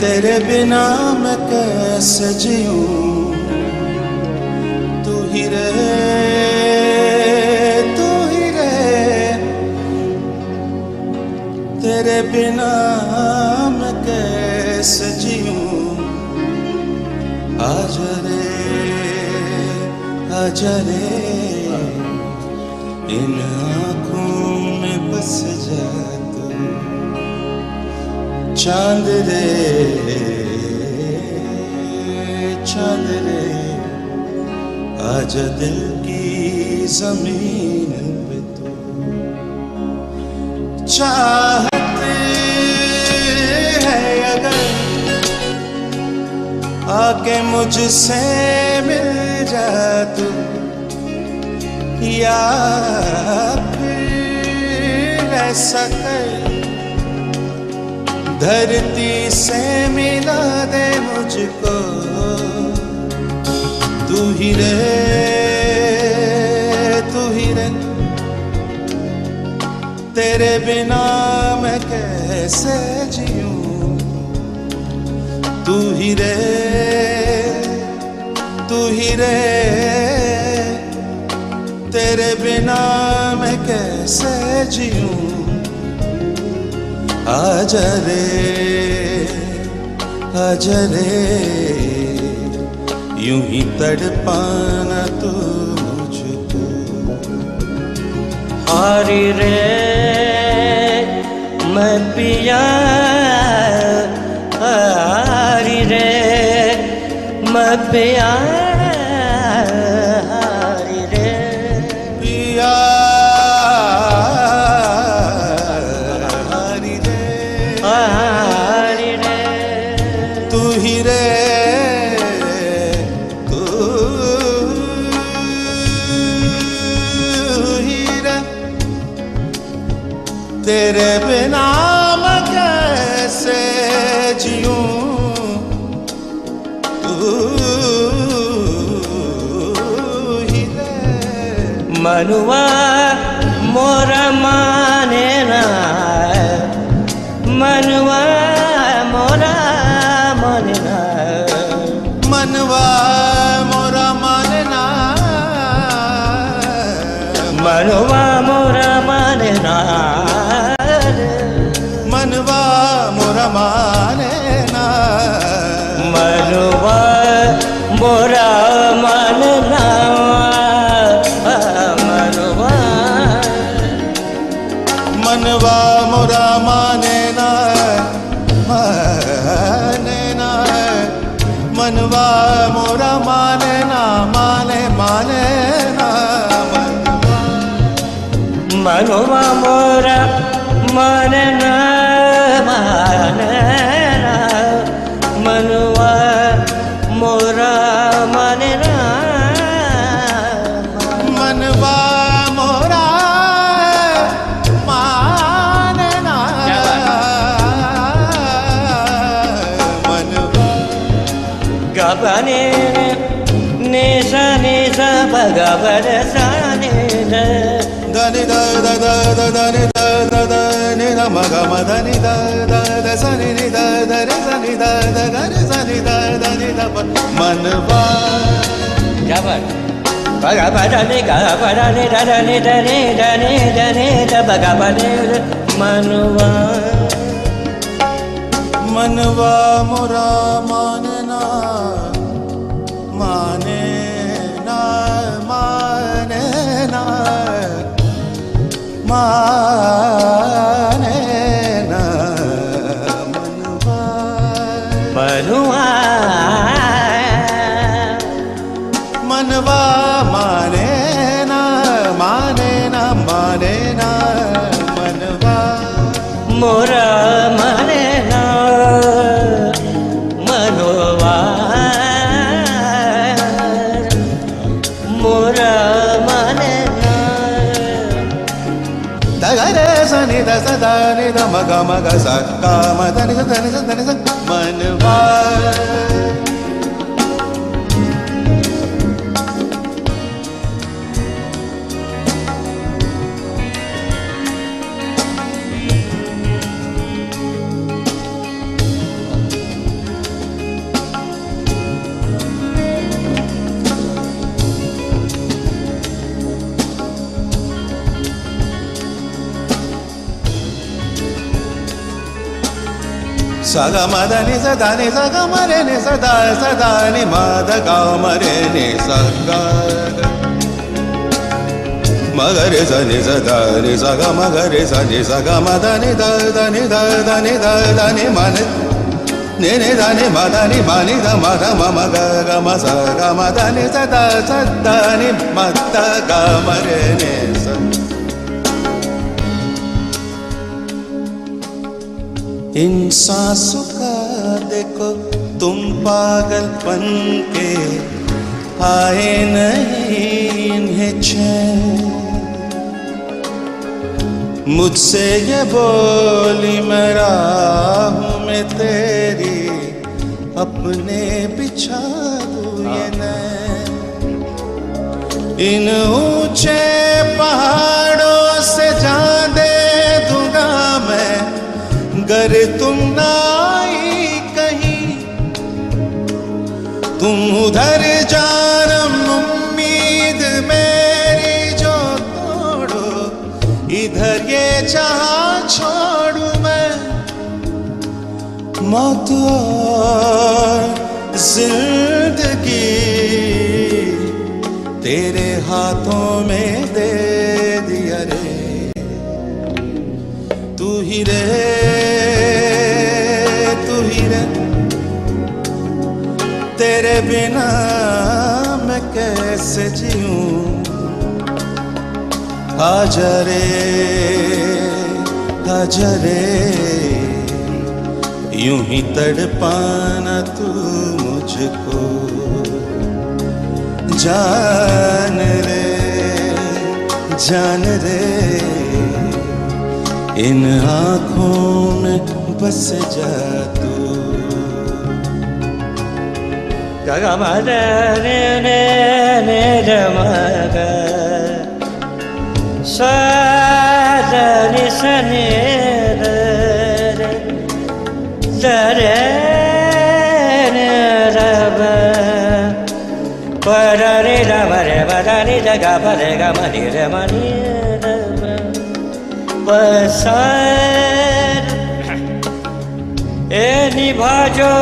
तेरे बिना मैं कैसे जीऊं, तू ही रहे, तू ही रहे। तेरे बिना मैं कैसे जीऊं, आजा रे, आजा रे, इन आँखों में बस जा तू, चांद रे, चांद रे, आजा दिल की जमीन पे तू। चाहते है अगर आके मुझसे मिल जा तू, या फिर ऐसा कर धरती से मिला दे मुझको, तू ही रहे, तू ही रहे। तेरे बिना मैं कैसे जीऊं, तू ही रहे, तू ही रहे। तेरे बिना मैं कैसे जीऊं, आजा रे, आजा रे, यूं ही तड़पाना तू मुझको। हारी रे मैं पिया, हारी रे मैं पिया, हारी रे पिया, तू ही रे, तू ही रे। तेरे बिना मैं कैसे जीऊं, तू ही रे। मनुआ मोरा माने ना, मनुआ मोरा माने ना, मनवा मोरा माने ना, मनुआ मोरा माने ना, मनवा मोरा माने ना, मनुआ मोरा माने ना, मनुआ मनवा मोरा माने ना, माने ना, मनवा मोरा माने ना, माने माने ना, मनुआ मोरा माने ना, माने ना, मनुआ मोरा माने ना, मनवा मोरा माने ना, मनवा। गबने निशा निशा भगवद साने धनि द द द द धनि द द द नि ध म ग म धनि द द द स नि नि द द रे स नि द द ग रे स नि द द नि द प। मनवा जबर भगवद नि गबद नि द द नि द नि द नि द नि द भगवद मनुआ, मनवा मोरा माने ना, माने ना, माने ना, माने ना, मनवा मनुआ मनवा माने ना, माने ना, माने ना, मनवा मोरा माने ना, मनुआ मोरा माने ना। द ग रे स नि द स द नि द म ग म ग स ग म ध नि स ध नि स ध नि स मनवा। Saga madani sadani saga marene sada sadani madaga marene saga magare sani sadani saga magare sani saga madani da dani da dani da dani mane nene dani madani mani da mada mama ga ma saga madani sada sadani madaga marene saga इन सांसों का देखो तुम पागलपन के आए नहीं इन्हें चैन मुझसे ये बोली मैं राहों में तेरी अपने बिछा दूं ये नैन इन ऊंचे पहाड़ों से जान दे दूंगा मैं अगर तुम ना आई कहीं तुम उधर जानम उम्मीद मेरी जो तोड़ो इधर ये जहां छोड़ू मैं मौत और जिंदगी तेरे हाथों में दे दिया रे तू ही रे तेरे बिना मैं कैसे जीऊं आजा रे यूं ही तड़पाना तू मुझको जान रे इन आँखों में बस जा तू Gaga mada ne ne ne da maga sa da ni sa ni da da re ne da ba pa da re da ba re ba da ni da ga ba re ga ma ni re ma ni da ba pa sa e ni bhajo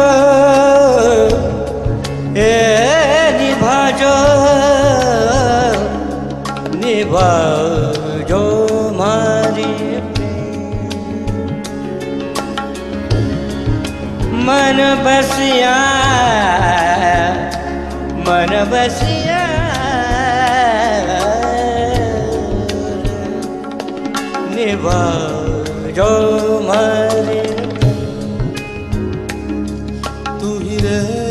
निभाजो मारी मन बसिया निभाजो मारी तू ही रे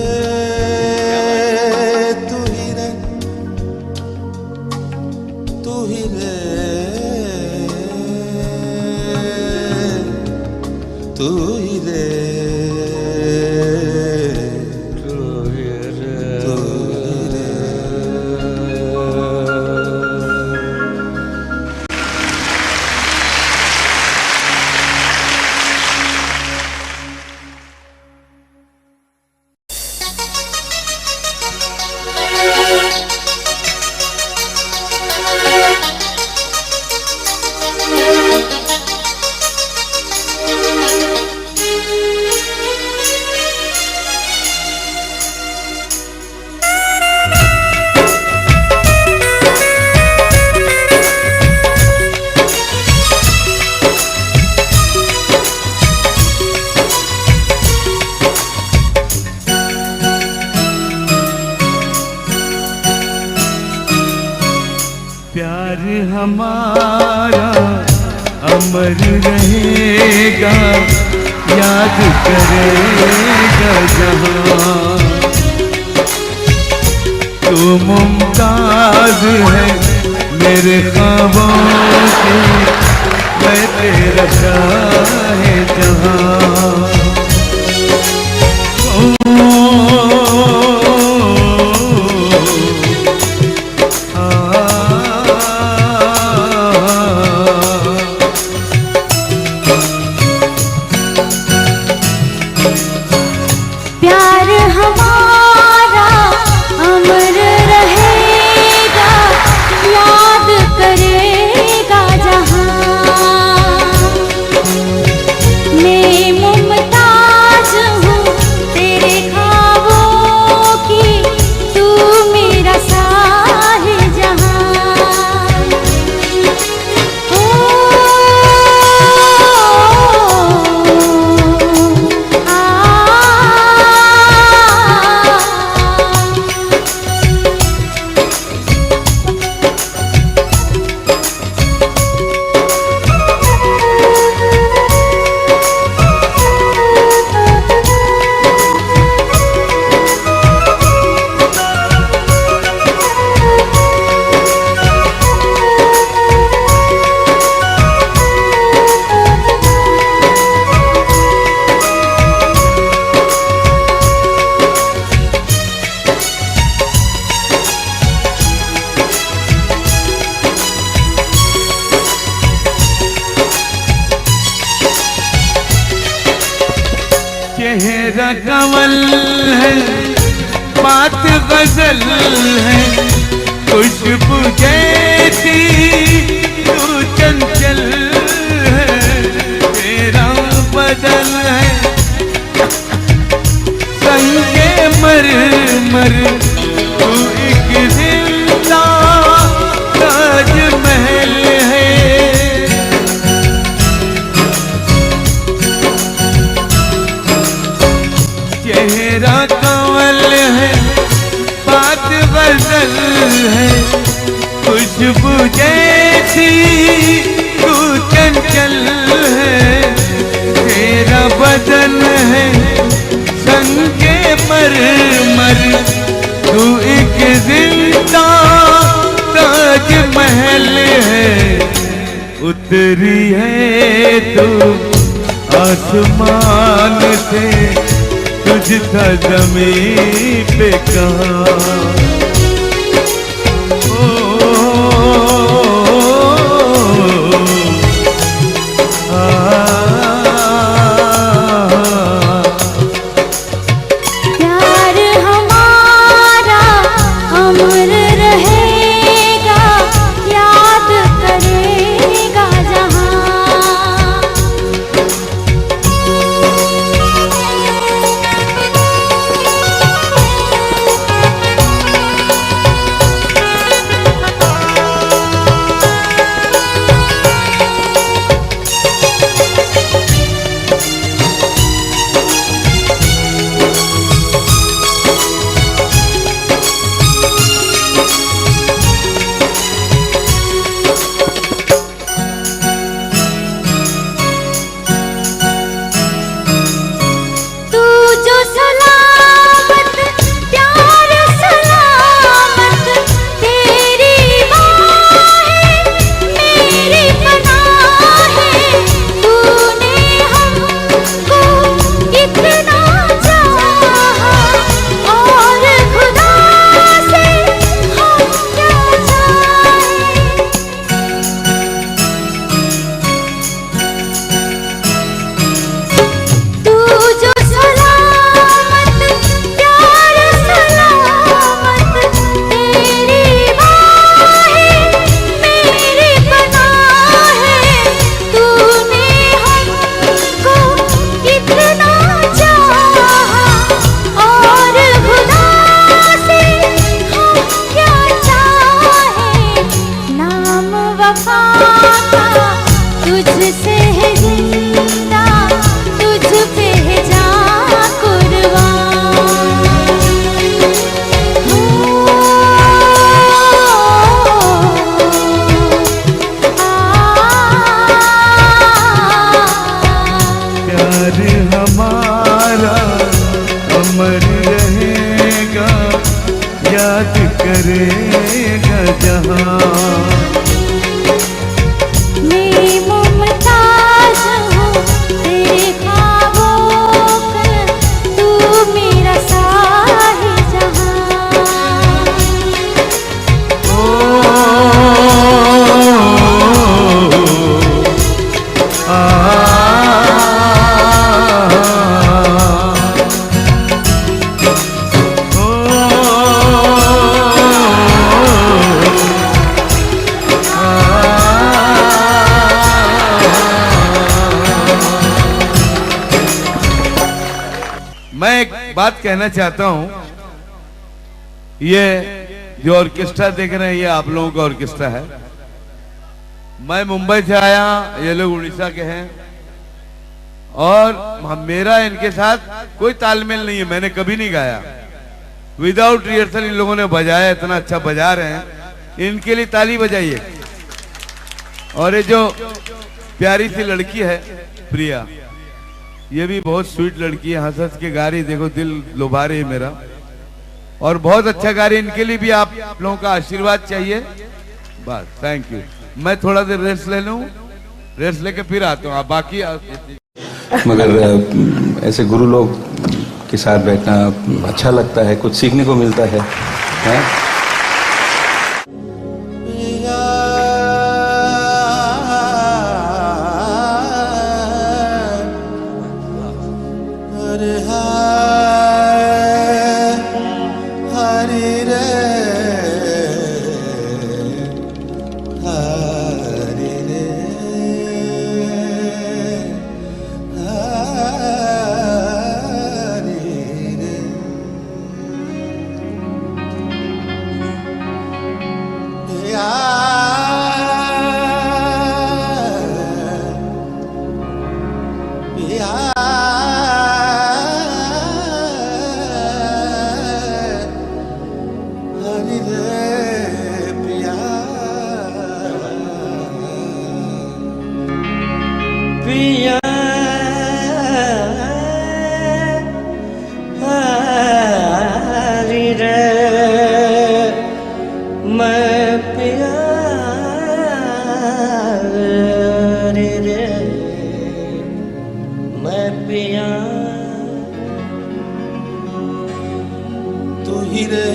हमारा अमर रहेगा याद करेगा जहां तू मुमताज है मेरे ख्वाबों की मैं तेरा शाहे जहां में चेहरा कमल है, बात गजल है, खुशबू जैसी तू चंचल है, तेरा बदन है संगे मर मर, तू एक जिंदा ताजमहल है। चेहरा कंवल है, बात गजल है, खुशबू जैसी तू चंचल है, तेरा बदन है संगे मर मर, तू एक जिंदा ताजमहल है। उतरी है तू आसमान से, तुझ था ज़मीं पे कहाँ। प्यार हमारा अमर रहेगा, याद करेगा जहां। तू जो सलामत प्यार सलामत, तेरी बाहें मेरी पनाह है। तूने हमको इतना चाहा, और खुदा से हम क्या चाहें। तू जो सलामत प्यार सलामत, तेरी बाहें मेरी पनाह है। तूने हमको इतना चाहा, और खुदा से हम क्या चाहें। नाम वफा का तुझसे है जिंदा, तुझ पे है जा कुर्बान। प्यार हमारा अमर रहेगा, याद करेगा जहां। मैं मुमताज हूँ तेरे ख्वाबों का, तू मेरा साहिल जहां। मैं एक बात कहना चाहता हूं, ये जो ऑर्केस्ट्रा देख रहे हैं ये आप लोगों का ऑर्केस्ट्रा है। मैं मुंबई से आया, ये लोग उड़ीसा के हैं, और मेरा इनके साथ कोई तालमेल नहीं है। मैंने कभी नहीं गाया, विदाउट रिहर्सल इन लोगों ने बजाया, इतना अच्छा बजा रहे हैं, इनके लिए ताली बजाइए। और ये जो प्यारी सी लड़की है प्रिया, ये भी बहुत स्वीट लड़की है, हंस हंस के गा रही, देखो दिल लुभा रही है मेरा, और बहुत अच्छा गा रही है। इनके लिए भी आप लोगों का आशीर्वाद चाहिए बस। Thank you. मैं थोड़ा देर रेस्ट ले लूं, रेस्ट लेके फिर आता हूँ। आप बाकी मगर ऐसे गुरु लोग के साथ बैठना अच्छा लगता है, कुछ सीखने को मिलता है। और हाय हरि रे हरि रे हरि रे। हरि रे पिया पिया हरि रे मैं पिया हरि रे मैं पिया तू ही रे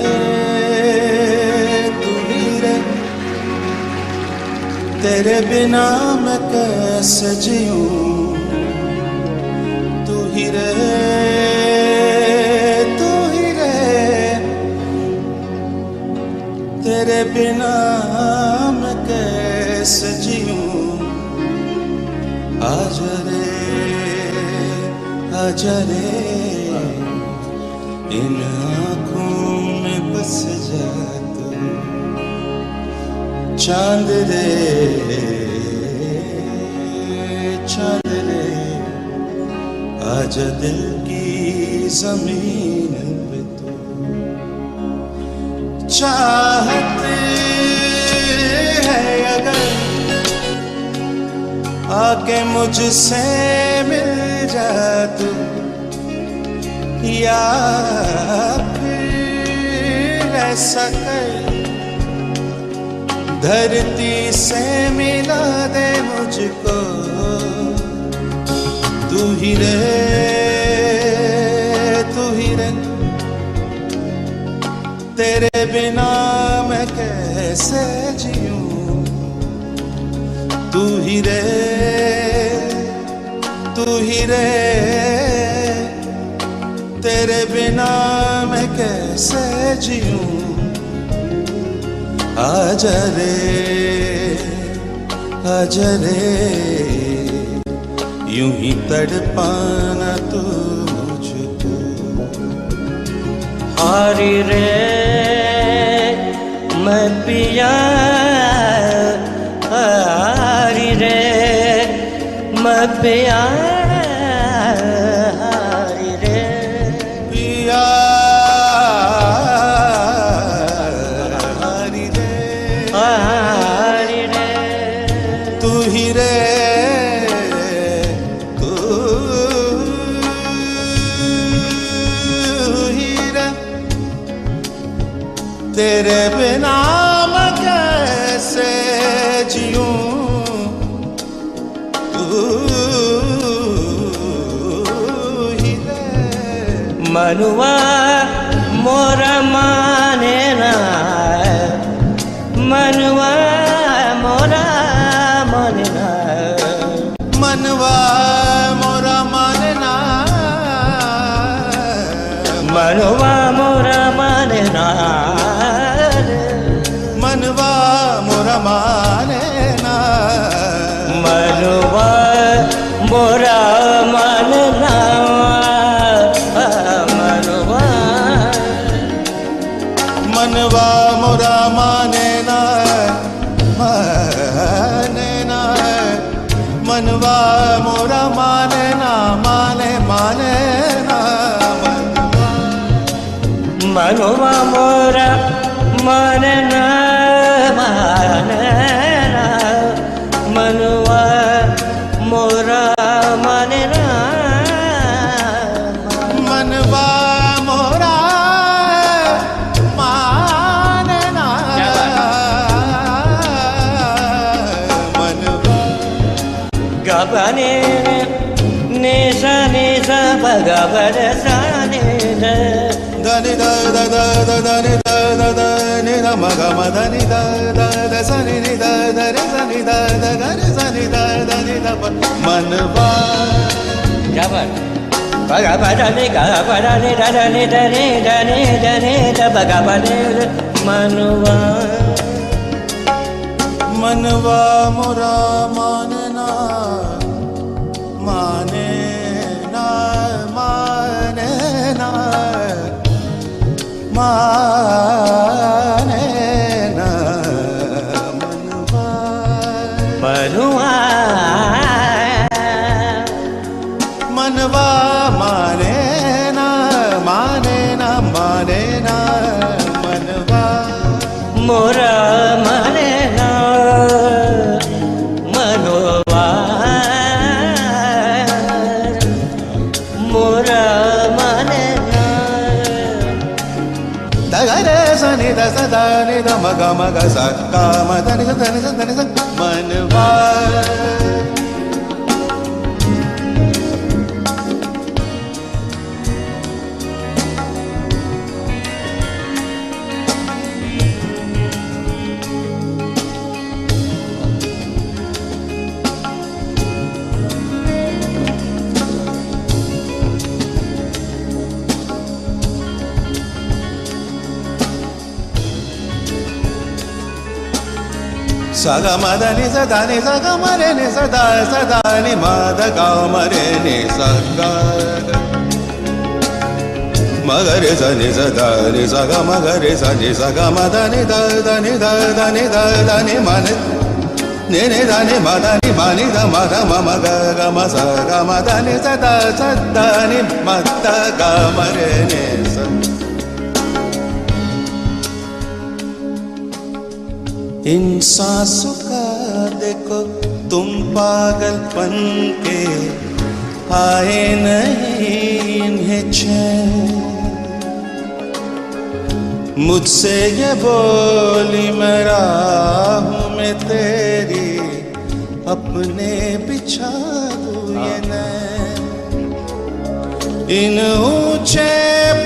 तेरे बिना मैं कैसे जीऊं। तू ही रे तेरे बिना मैं कैसे जीऊं। आजा रे इन आँखों में बस जा तू। चांद रे आजा दिल की जमीन पे तू। चाहते है अगर आके मुझसे मिल जा तू, या फिर ऐसा कर धरती से मिला दे मुझको। तू ही रे तेरे बिना मैं कैसे जीऊं। तू ही रे तेरे बिना मैं कैसे जीऊं। आजा रे यूं ही तड़पाना तू मुझको। हरि रे मैं पिया हरि रे मैं पिया हरि रे पिया हरि रे हरि रे तू ही रे तेरे बिना मैं कैसे जीऊं। तू ही रे मनुआ मोरा माने ना मनुआ मोरा माने ना मनवा मोरा मानना मनुआ मोरा माने ना मनवा मोरा मानना मनुआ मोरा मानना मनवा मोरा मानना मनवा मोरा मानना मानना मनुआ मोरा मानना मानना मनुआ मोरा मानना मनवा मोरा मानना मनवा गबने निशा निशा भगवर साने धनि द द द द धनि द द द नि ध म ग म धनि द द द स नि नि द द रे स नि द द ग रे स नि द द नि ध प मनवा जबर Baga pada ni ga pada ni da da ni da ni da ni da ni da baga pada मनवा मनवा मोरा मानना माने ना माने ना माने ना मनवा मनवा मनवा माने ना माने ना माने ना मनवा मोरा माने ना मनवा मोरा माने ना दगरे सनि द सदा नि द मग मग स गा म ध नि स ध नि स ध नि स मनवा सग मद नि स ध नि स ग म रे नि स द नि म ध ग म रे नि स ग म ग रे स नि स ध नि स ग म ग रे स नि स ग म ध नि ध ध नि ध ध नि ध ध नि म नि नि ध नि म ध नि म नि ध म ध म म ग ग म स ग म ध नि स ध नि म ध ग म रे नि स इन सांसों का देखो तुम पागलपन के आए नहीं इन्हें चैन मुझसे ये बोली मैं राहों में तेरी अपने बिछा दूं ये नैन इन ऊंचे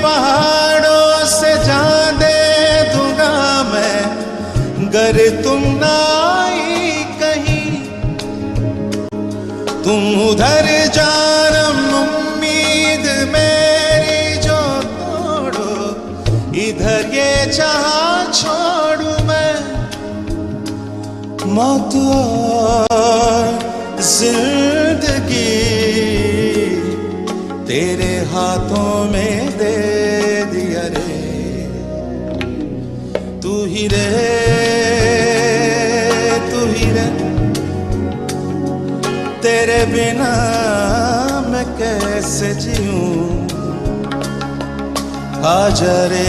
पहाड़ों से जान दे दूंगा मैं गर तुम ना आई कहीं तुम उधर जानम उम्मीद मेरी जो तोड़ो इधर ये जहां छोड़ू मैं मौत और जिंदगी तेरे हाथों में दे दिया रे तू ही रे तेरे बिना मैं कैसे जीऊं आजा रे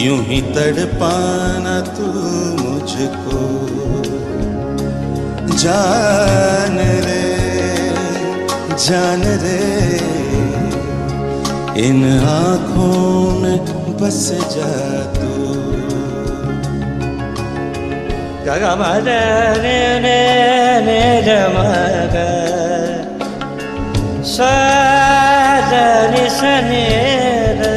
यूं ही तड़पाना तू मुझको जान रे इन आँखों में बस जा तू ga ga ma da ni ni ni da ma ga sa da ni sa ni da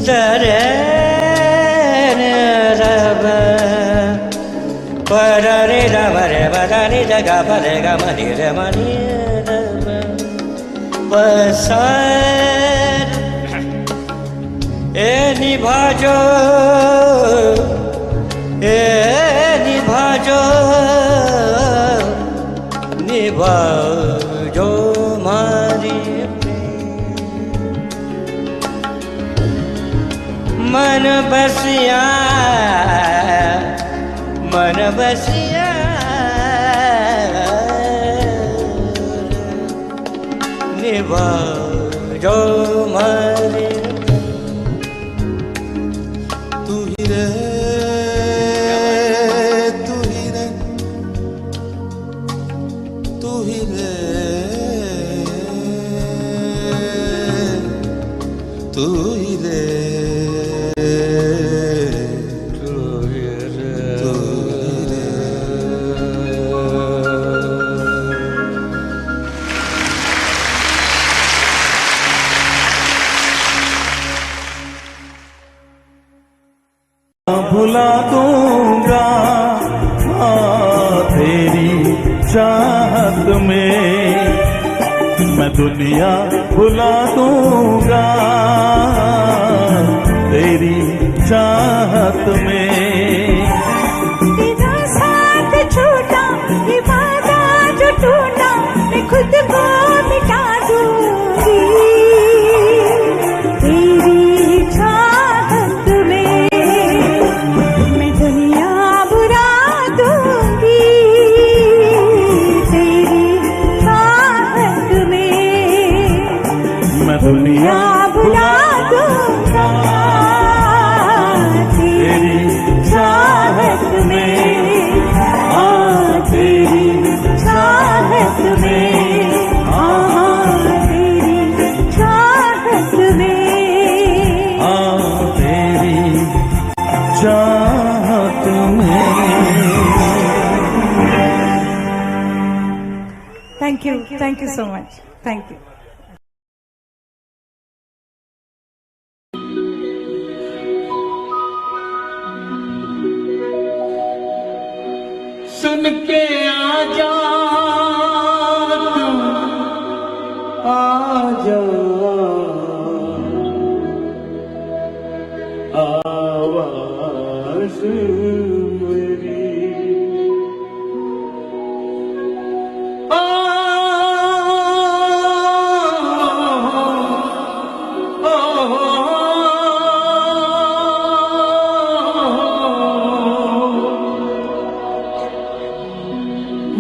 da re ni da ba pa da re da ba re ba da ni da ga pa re ga ma ni re ma ni da ba pa sa e ni bha jo निभाजो मारी मन बसिया निभाजो मारी तू ही रे भुला दूंगा हाँ तेरी चाहत में मैं दुनिया भुला दूंगा, तेरी चाहत में। तेरा साथ छूटा, ये वादा जो टूटा, मैं खुद को मिटा दूंगी तेरी चाहत में। मैं दुनिया बुरा दूंगी तेरी चाहत में। मैं दुनिया बुला दूंगा तेरी चाहत में। तेरी चाहत में, तेरी चाहत में, तेरी चाहत में। Thank you so much. Thank you. सुन के आजा तू, आजा आवाज़ मेरी।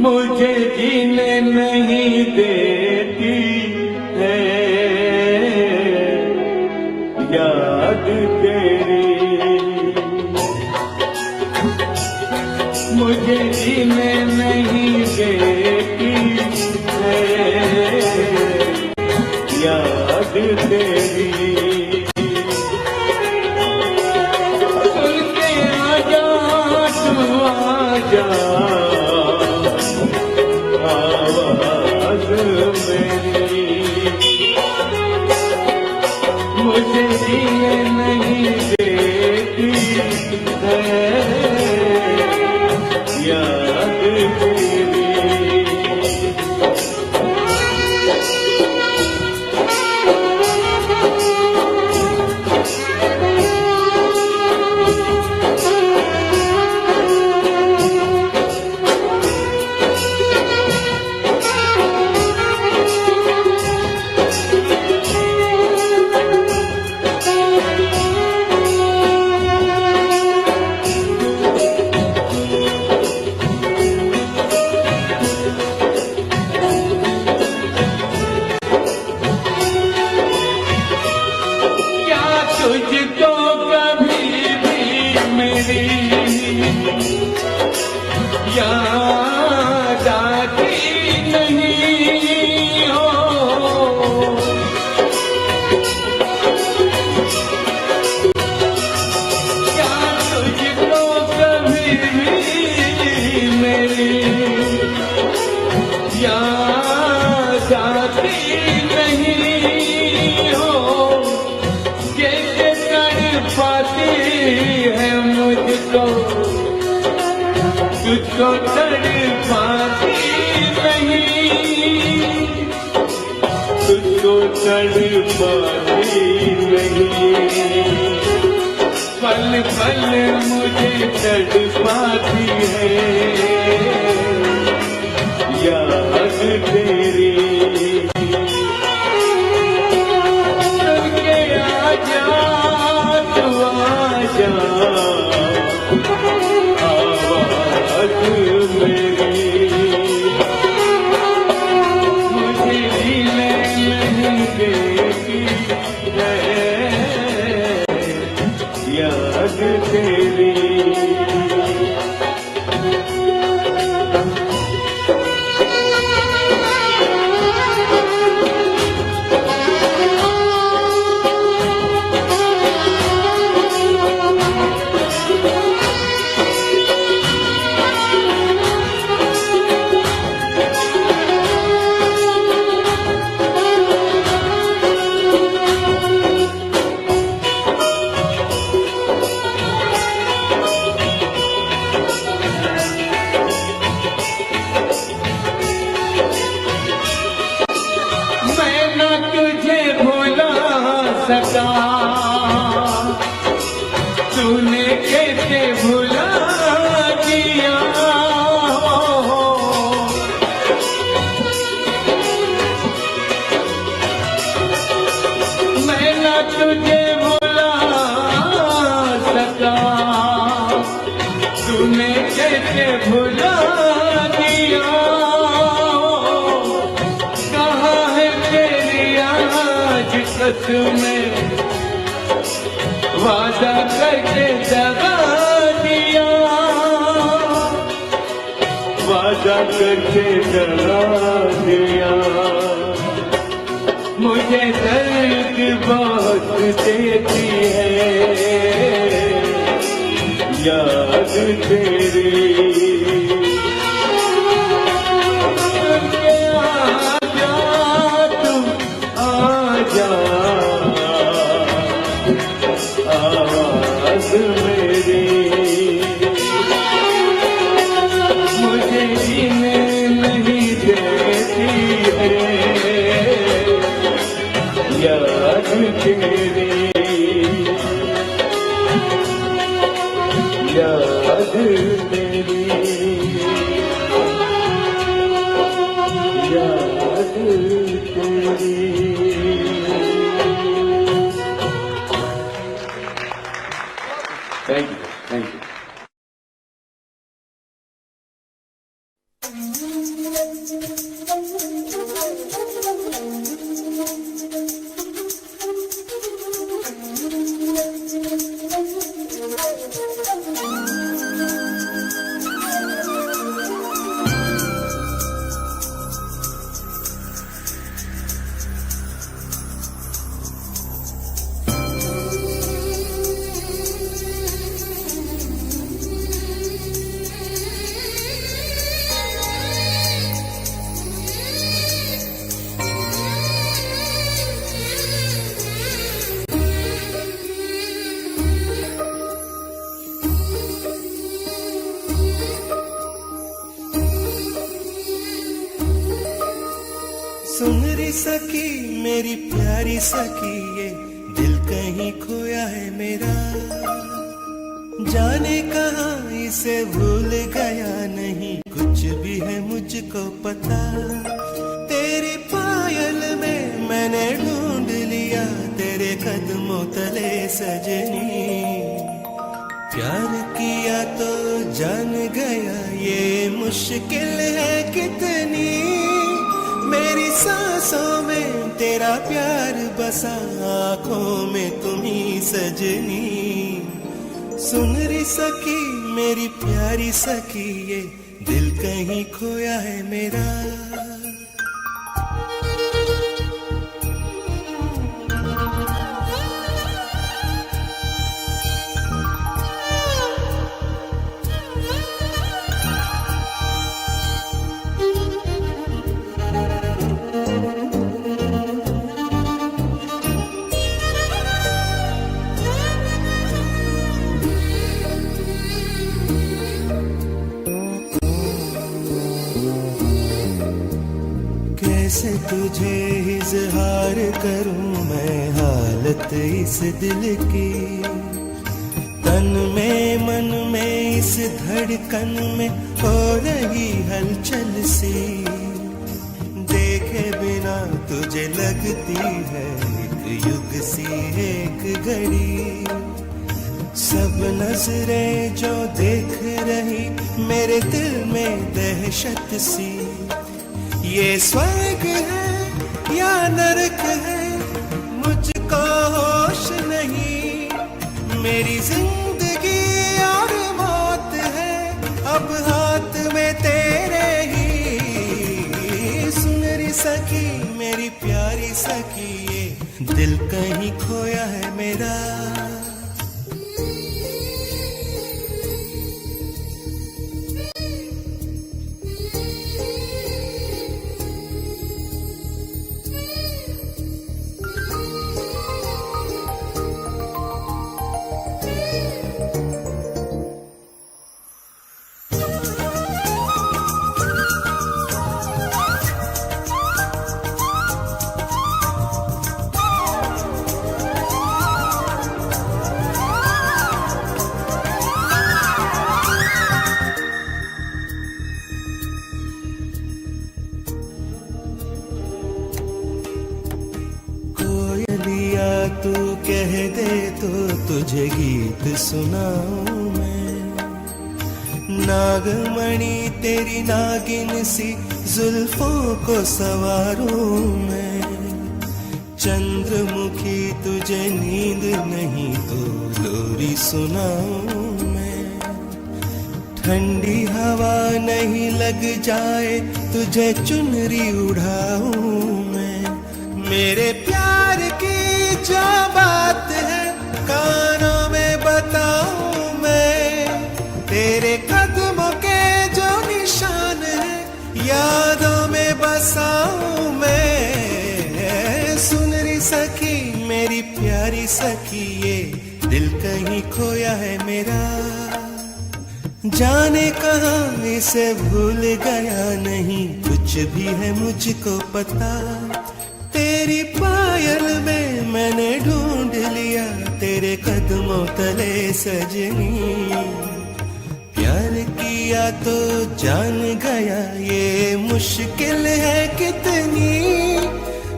मुझे जीने नहीं देती है याद तेरी, मुझे जीने नहीं देती है याद तेरी। सुन के आजा तू, आजा आवाज़ मेरी। मुझे जीने नहीं देती है याद तेरी। तुझको कभी भी मेरी याद आती नहीं हो, क्या तुझको कभी भी मेरी याद आती नहीं हो। पाती है मुझको, तुझको तड़पाती नहीं, तुझको तड़पाती नहीं। पल पल मुझे तड़पाती है याद तेरी। आवाज़ मेरी, मुझे जीने नहीं देती है याद तेरी। मोहब्बत में वादा करके दगा दिया, वादा करके दगा दिया। मुझे दर्द बहुत देती है याद तेरी। आवाज़ मेरी मुझे जीने नहीं देती है याद तेरी, याद तेरी, याद तेरी। Thank you. Thank you. सुन री सखी मेरी प्यारी सखी, ये दिल कहीं खोया है मेरा, जाने कहाँ इसे भूल गया नहीं कुछ भी है मुझको पता। तेरी पायल में मैंने ढूंढ लिया तेरे कदमों तले सजनी, प्यार किया तो जान गया ये मुश्किल है कितनी। मेरी सांसों में तेरा प्यार बसा, आँखों में तुम्ही सजनी। सुन री सखी मेरी प्यारी सखी, ये दिल कहीं खोया है मेरा। कैसे तुझे इजहार करूं मैं हालत इस दिल की, तन में मन में इस धड़कन में हो रही हलचल सी। देखे बिना तुझे लगती है एक युग सी एक घड़ी, सब नजरें जो देख रही मेरे दिल में दहशत सी। ये स्वर्ग है या नरक है मुझको होश नहीं, मेरी जिंदगी और मौत है अब हाथ में तेरे ही। सुन री सखी मेरी प्यारी सखी, ये दिल कहीं खोया है मेरा। तू कह दे तो तुझे गीत सुनाऊं मैं, नागमणि तेरी नागिन सी जुल्फों को सवारूं मैं। चंद्रमुखी तुझे नींद नहीं तो लोरी सुनाऊं मैं, ठंडी हवा नहीं लग जाए तुझे चुनरी उड़ाऊं मैं। मेरे प्यार की जो बात है कानों में बताऊं मैं, तेरे कदमों के जो निशान है यादों में बसाऊं मैं। सुन री सखी मेरी प्यारी सखी ये दिल कहीं खोया है मेरा, जाने कहाँ इसे भूल गया नहीं कुछ भी है मुझको पता। तेरी पायल में मैंने ढूंढ लिया तेरे कदमों तले सजनी, प्यार किया तो जान गया ये मुश्किल है कितनी।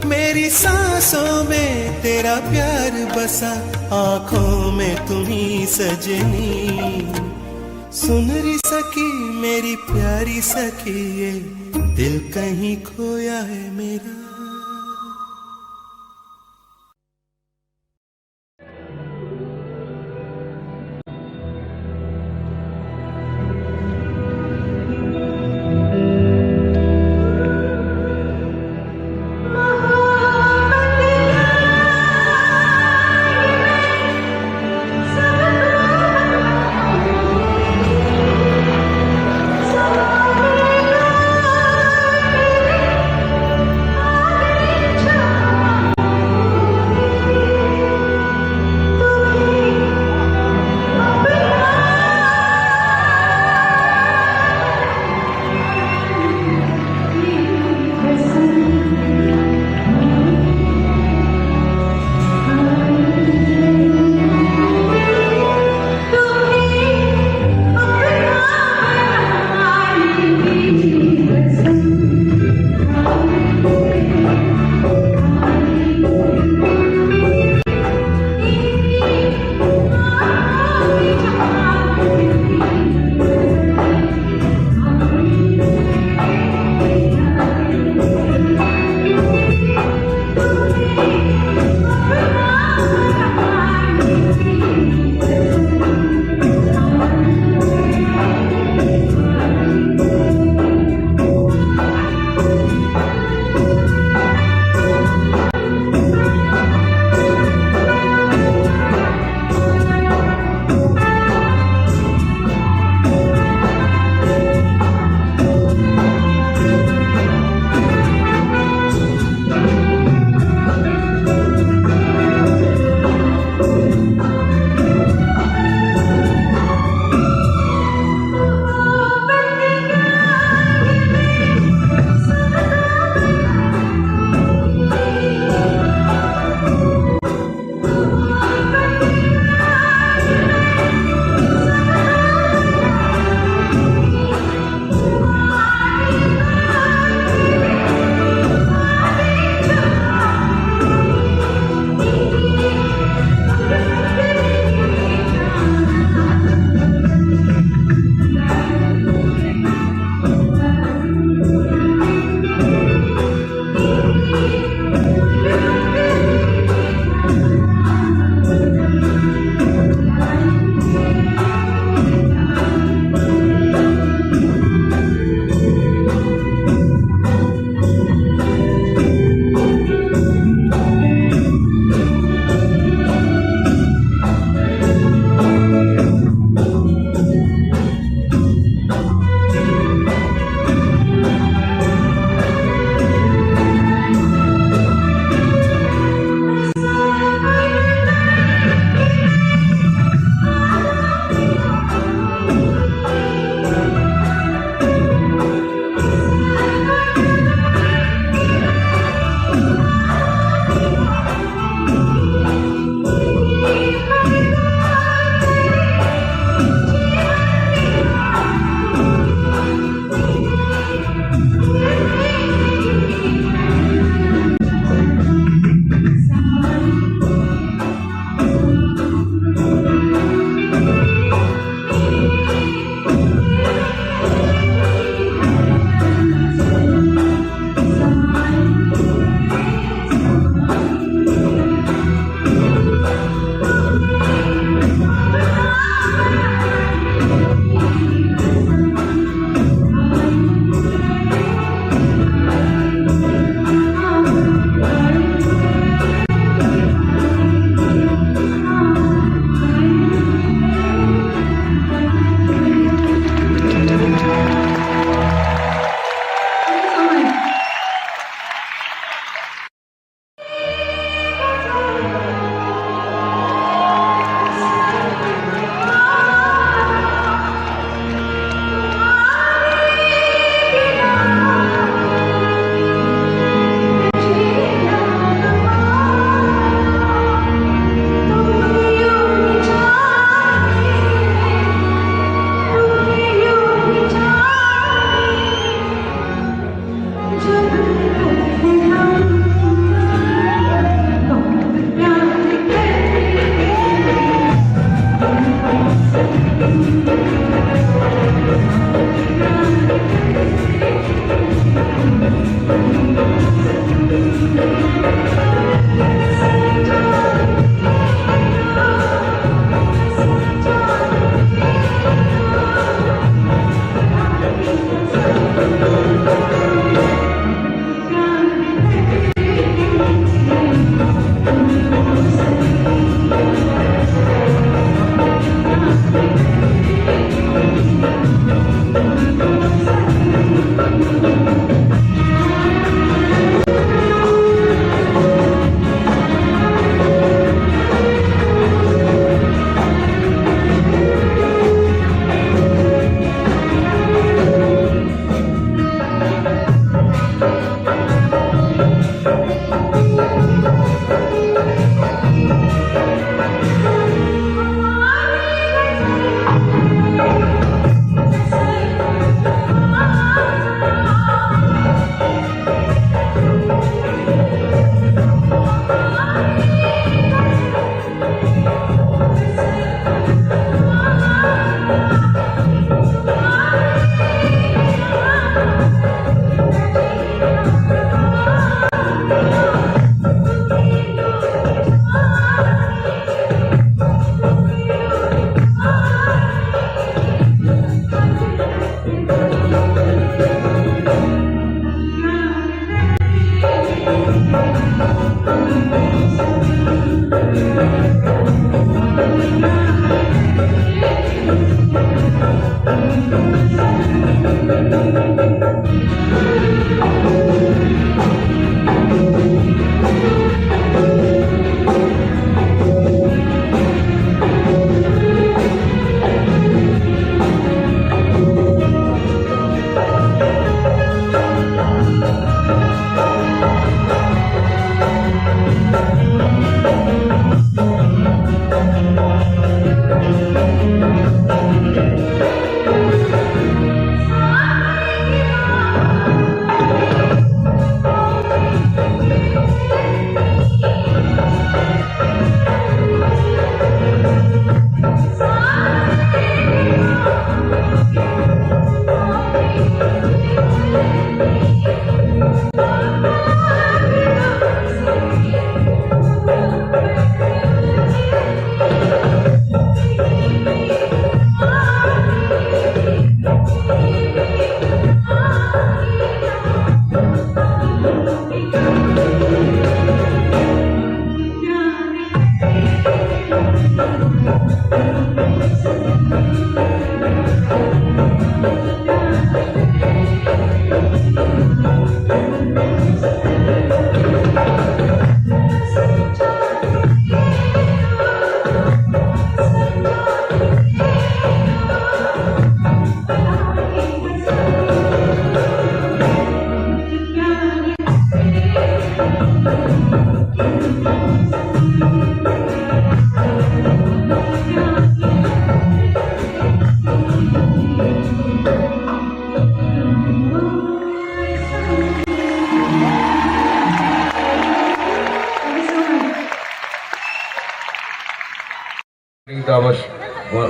मेरी सांसों में तेरा प्यार बसा आंखों में तुम्ही सजनी। सुन री सखी मेरी प्यारी सखी ये दिल कहीं खोया है मेरा। सा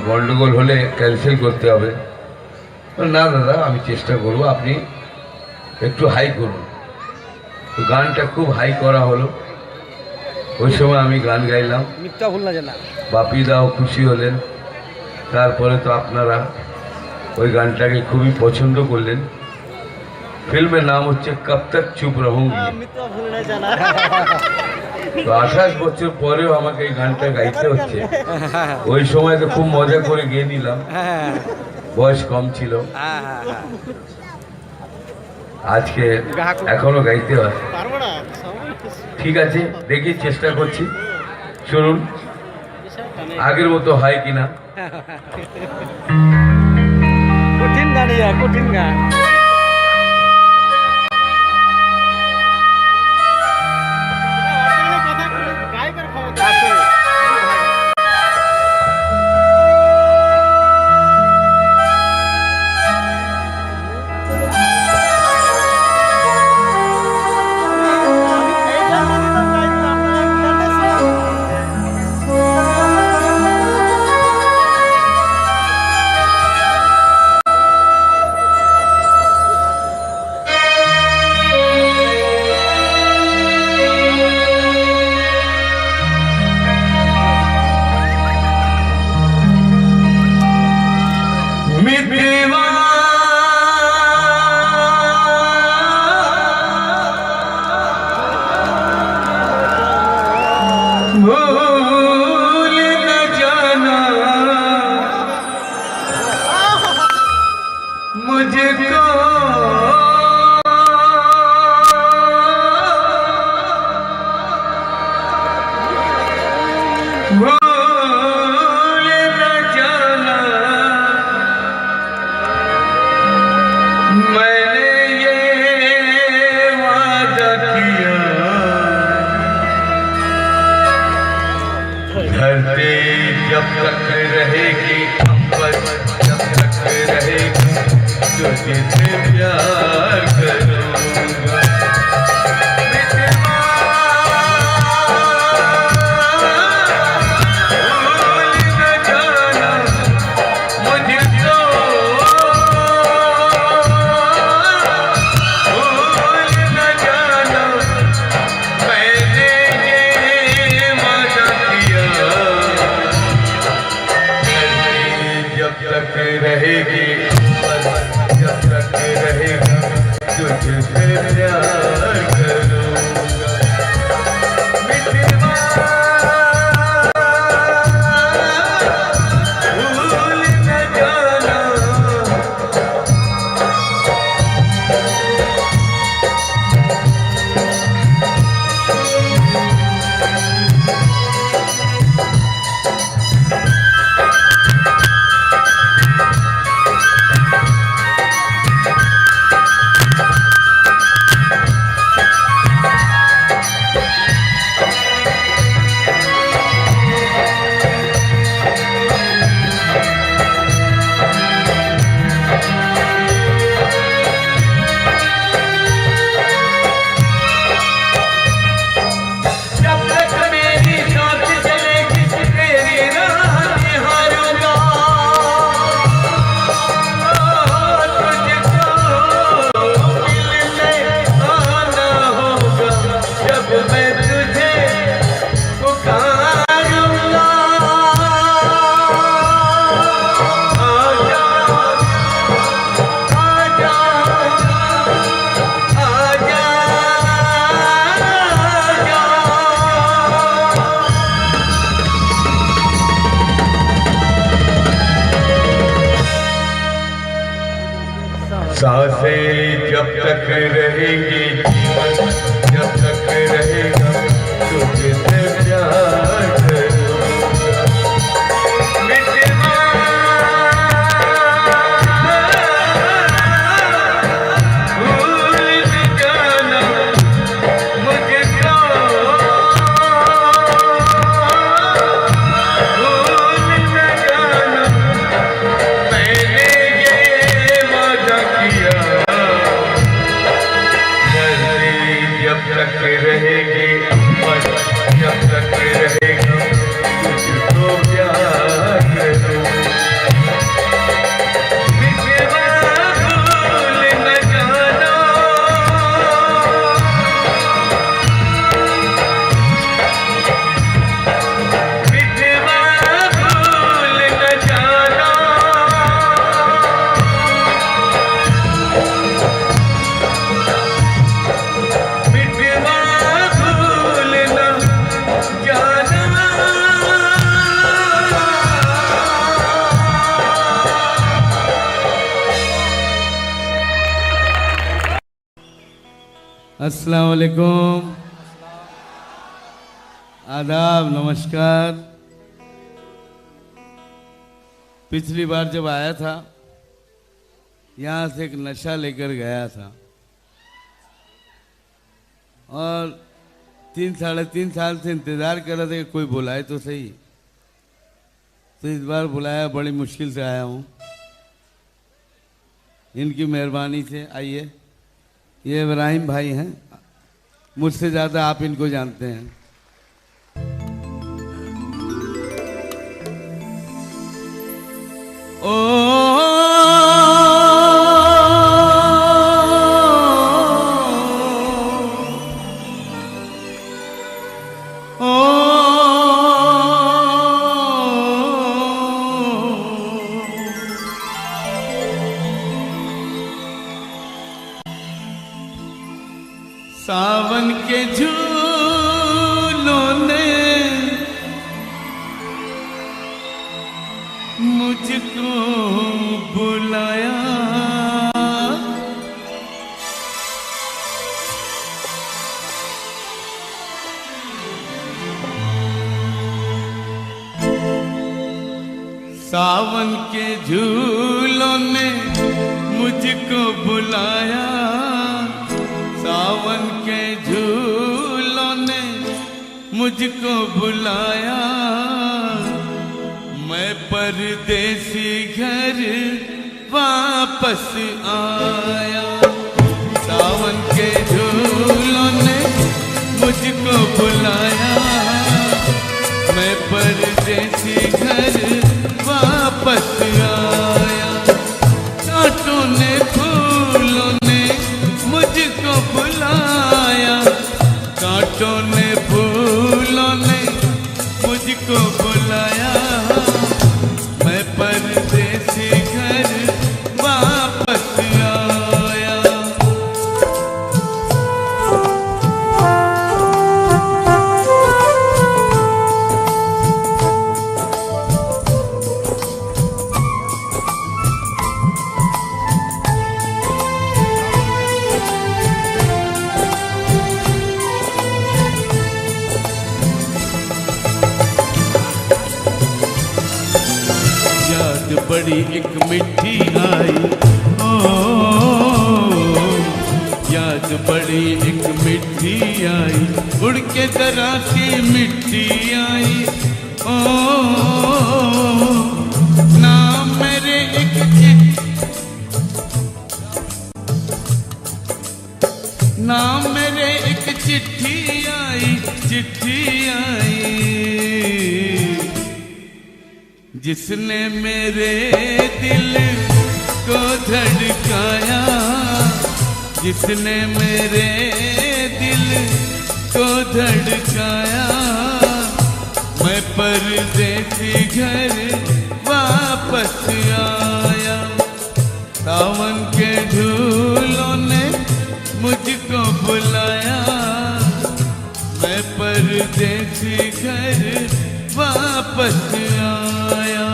গন্ডগোল হলে ক্যান্সেল করতে হবে। না দাদা, আমি চেষ্টা করব, আপনি একটু হাই করুন। তো গানটা খুব হাই করা হলো। ওই সময় আমি গান গাইলাম, বাপিদাও খুশি হলেন। তারপরে তো আপনারা ওই গানটাকে খুবই পছন্দ করলেন। ফিল্মের নাম হচ্ছে কব তক চুপ রহুঙ্গি। তো 28 বছর পরেও আমাকে এই গানটা গাইতে হচ্ছে। ওই সময় তো খুব মজা করে গিয়ে নিলাম, বয়স কম ছিল। আজকে এখনো গাইতে হয়। ঠিক আছে, দেখি, চেষ্টা করছি। শুনুন আগের মতো হয় কিনা। কঠিন গান, কঠিন গান। भूल न जाना मुझको, भूल न जाना मैंने ये वादा किया। धरती जब तक रहेगी, अंबर जब तक रहेगी, तुझसे प्यार करूंगा। भूल न जाना मुझको, भूल न जाना मैंने ये वादा किया। जब तक रहेगी, जब तक रहेगा, तुझसे प्यार करूंगा। मितवा भूल न जाना। जब तक मेरी सांस चलेगी, तेरी राह निहारूंगा। तुझको मिलने आना होगा, जब मैं तुझे पुकारूंगा। आजा, आजा, आजा, आजा। सांसें जब तक रहेंगी, जीवन जब तक रहेगा, तुझसे प्यार करूंगा। मितवा भूल न जाना मुझको, भूल न जाना मैंने ये वादा किया। धरती जब तक रहेगी, अंबर जब तक रहेगा, तुझको प्यार करूंगा। अस्सलाम वालेकुम, आदाब, नमस्कार। पिछली बार जब आया था यहाँ से एक नशा लेकर गया था और 3-3.5 साल से इंतज़ार कर रहे थे कि कोई बुलाए तो सही। तो इस बार बुलाया, बड़ी मुश्किल से आया हूँ, इनकी मेहरबानी से। आइए, ये इब्राहिम भाई हैं, मुझसे ज़्यादा आप इनको जानते हैं। ओ सावन के झूलों ने मुझको बुलाया, सावन के झूलों ने मुझको बुलाया, सावन के झूलों ने मुझको बुलाया। मैं परदेसी घर वापस आया, सावन के झूलों ने मुझको बुलाया। मैं परदेसी घर वापस आया, कांटों ने फूलों ने मुझको बुलाया, कांटों ने फूलों ने मुझको बुलाया। मैं परदेसी घर वापस आया। बड़ी एक मिठी आई, ओ याद बड़ी एक मिठी आई, उड़ के जरा सी मिट्टी आई। ओ नाम मेरे एक नाम मेरे एक चिट्ठी आई, चिट्ठी आई, जिसने मेरे दिल को धड़काया, जिसने मेरे दिल को धड़काया। मैं परदेसी घर वापस आया, सावन के झूलों ने मुझको बुलाया। मैं परदेसी घर वापस आया।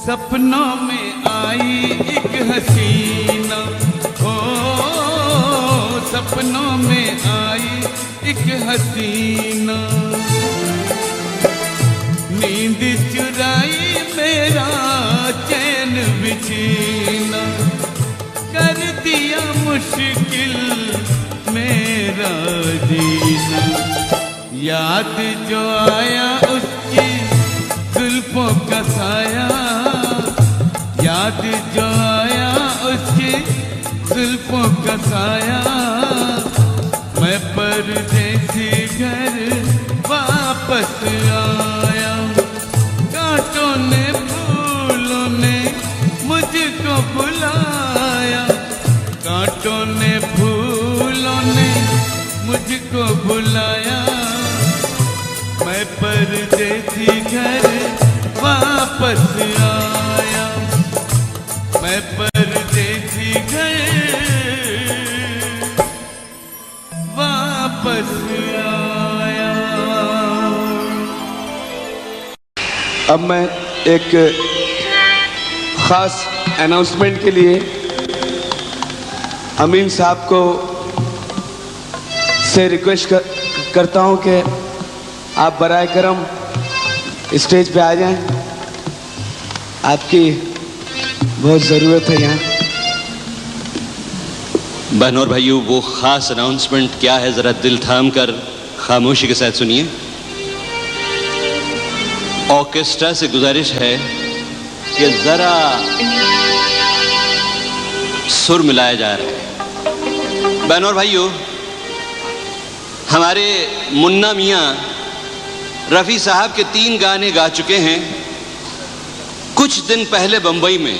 सपनों में आई एक हसीना, ओ सपनों में आई एक हसीना, नींद चुराई मेरा चैन बिछीना, कर दिया मुश्किल मेरा जीना। याद जो आया उसकी जुल्फों का साया, याद जो आया उसकी जुल्फों का साया, मैं परदेसी घर वापस आया। कांटों ने फूलों ने मुझको बुलाया, कांटों ने फूलों ने मुझको बुलाया। मैं परदेसी घर वापस आया, मैं परदेसी घर वापस आया। अब मैं एक खास अनाउंसमेंट के लिए अमीन साहब को से रिक्वेस्ट करता हूं कि आप बराए करम स्टेज पे आ जाएं, आपकी बहुत ज़रूरत है यहाँ। बहनों और भाइयों, वो खास अनाउंसमेंट क्या है, जरा दिल थाम कर खामोशी के साथ सुनिए। ऑर्केस्ट्रा से गुजारिश है कि जरा सुर मिलाया जा रहा है। बहनों और भाइयों, हमारे मुन्ना मियां रफ़ी साहब के 3 गाने गा चुके हैं। कुछ दिन पहले बंबई में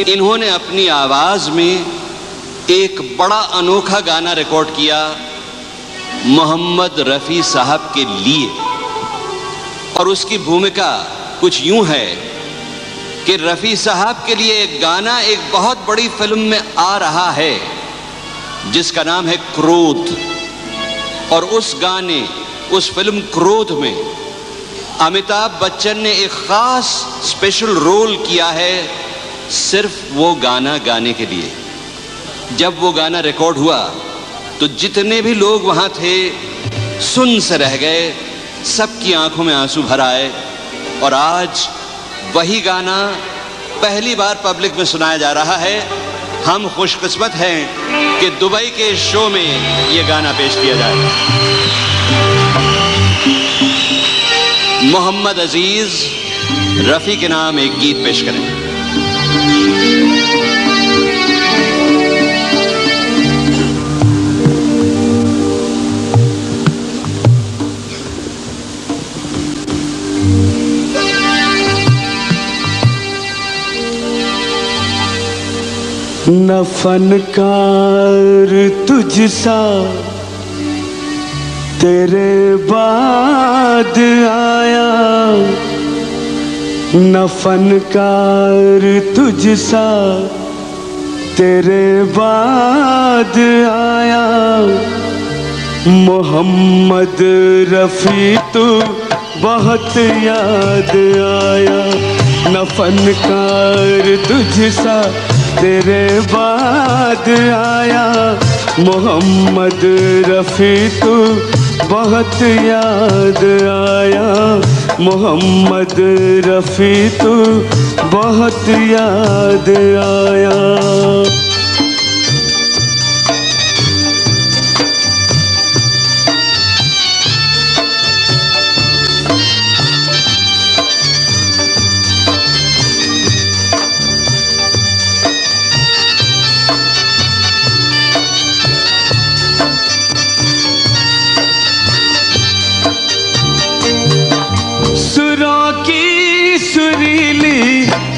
इन्होंने अपनी आवाज में एक बड़ा अनोखा गाना रिकॉर्ड किया मोहम्मद रफ़ी साहब के लिए, और उसकी भूमिका कुछ यूं है कि रफ़ी साहब के लिए एक गाना एक बहुत बड़ी फिल्म में आ रहा है जिसका नाम है क्रोध। और उस गाने, उस फिल्म क्रोध में अमिताभ बच्चन ने एक खास स्पेशल रोल किया है सिर्फ वो गाना गाने के लिए। जब वो गाना रिकॉर्ड हुआ तो जितने भी लोग वहां थे सुन से रह गए, सबकी आंखों में आंसू भर आए। और आज वही गाना पहली बार पब्लिक में सुनाया जा रहा है। हम खुशकिस्मत हैं कि दुबई के शो में ये गाना पेश किया जाए। मोहम्मद अजीज रफ़ी के नाम एक गीत पेश करें। न फनकार तुझसा तेरे बाद आया, न फनकार तुझसा तेरे बाद आया। मोहम्मद रफ़ी तू बहुत याद आया, न फनकार तुझसा तेरे बाद आया। मोहम्मद रफ़ी तू बहुत याद आया, मोहम्मद रफ़ी तू बहुत याद आया।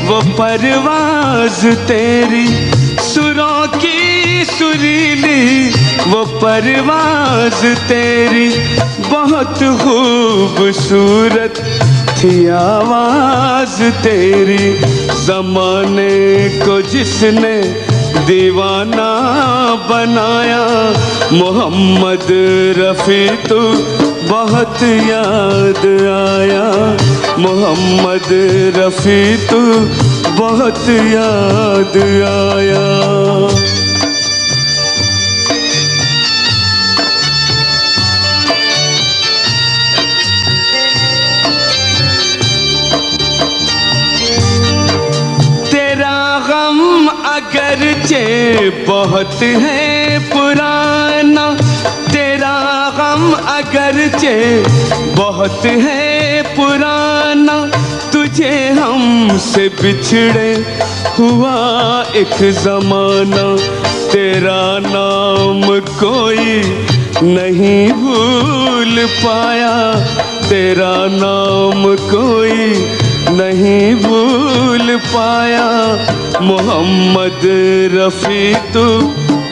वो परवाज़ तेरी, सुरों की सुरीली वो परवाज़ तेरी, बहुत खूबसूरत थी आवाज़ तेरी। ज़माने को जिसने दीवाना बनाया, मोहम्मद रफ़ी तू बहुत याद आया, मोहम्मद रफ़ी तू बहुत याद आया। तेरा गम अगरचे बहुत है पुराना, तेरा गम अगरचे बहुत है पुराना, तुझ तुझे हमसे बिछड़े हुआ एक जमाना, तेरा नाम कोई नहीं भूल पाया, तेरा नाम कोई नहीं भूल पाया। मोहम्मद रफ़ी तू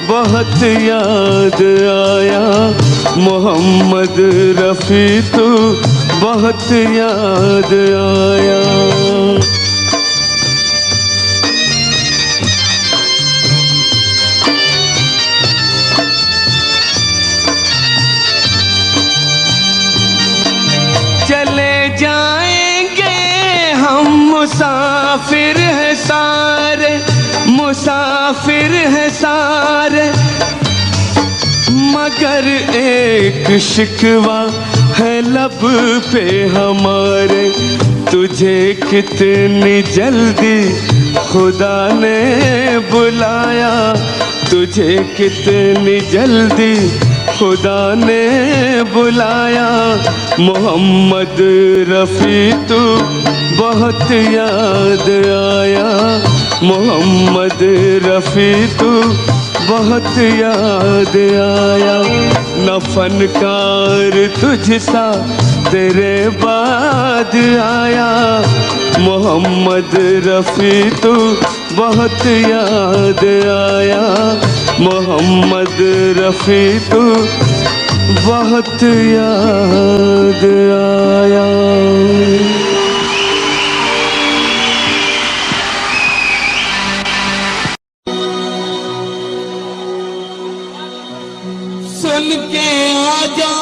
बहुत याद आया, मोहम्मद रफ़ी तू बहुत याद आया। चले जाएंगे हम मुसाफिर हैं सारे, मुसाफिर हैं सारे, मगर एक शिकवा है लब पे हमारे। तुझे कितनी जल्दी खुदा ने बुलाया, तुझे कितनी जल्दी खुदा ने बुलाया। मोहम्मद रफ़ी तू बहुत याद आया, मोहम्मद रफ़ी तू बहुत याद आया। न फनकार तुझसा तेरे बाद आया, मोहम्मद रफ़ी तू बहुत याद आया, मोहम्मद रफ़ी तू बहुत याद आया। सुन के आजा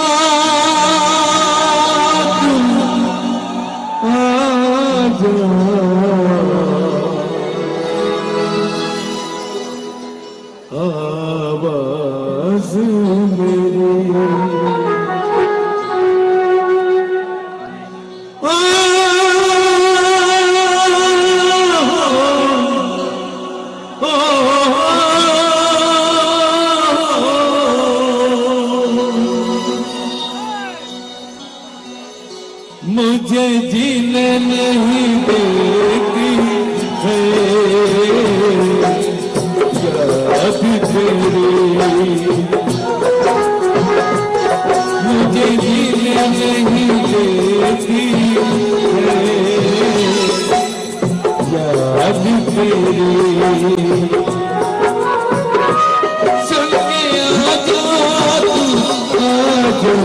आवाज़ मेरी, मुझे जीने नहीं देती है याद तेरी, मुझे जीने नहीं देती है याद तेरी। सुन के आजा तू आजा,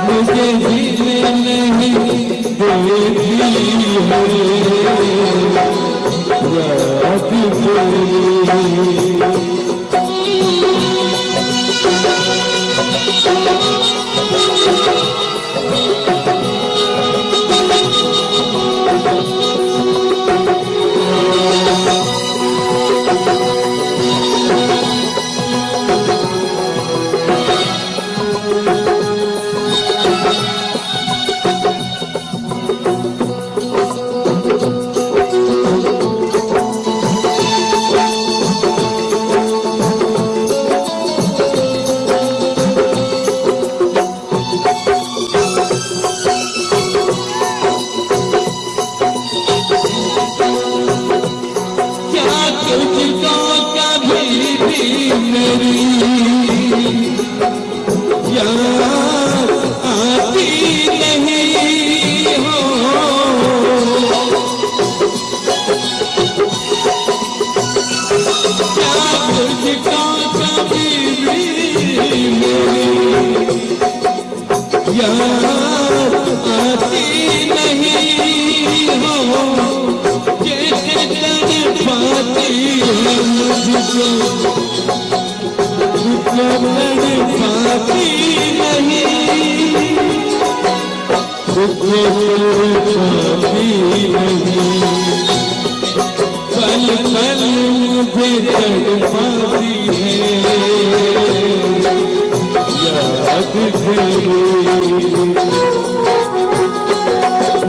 मुझे जीने नहीं देती है याद तेरी।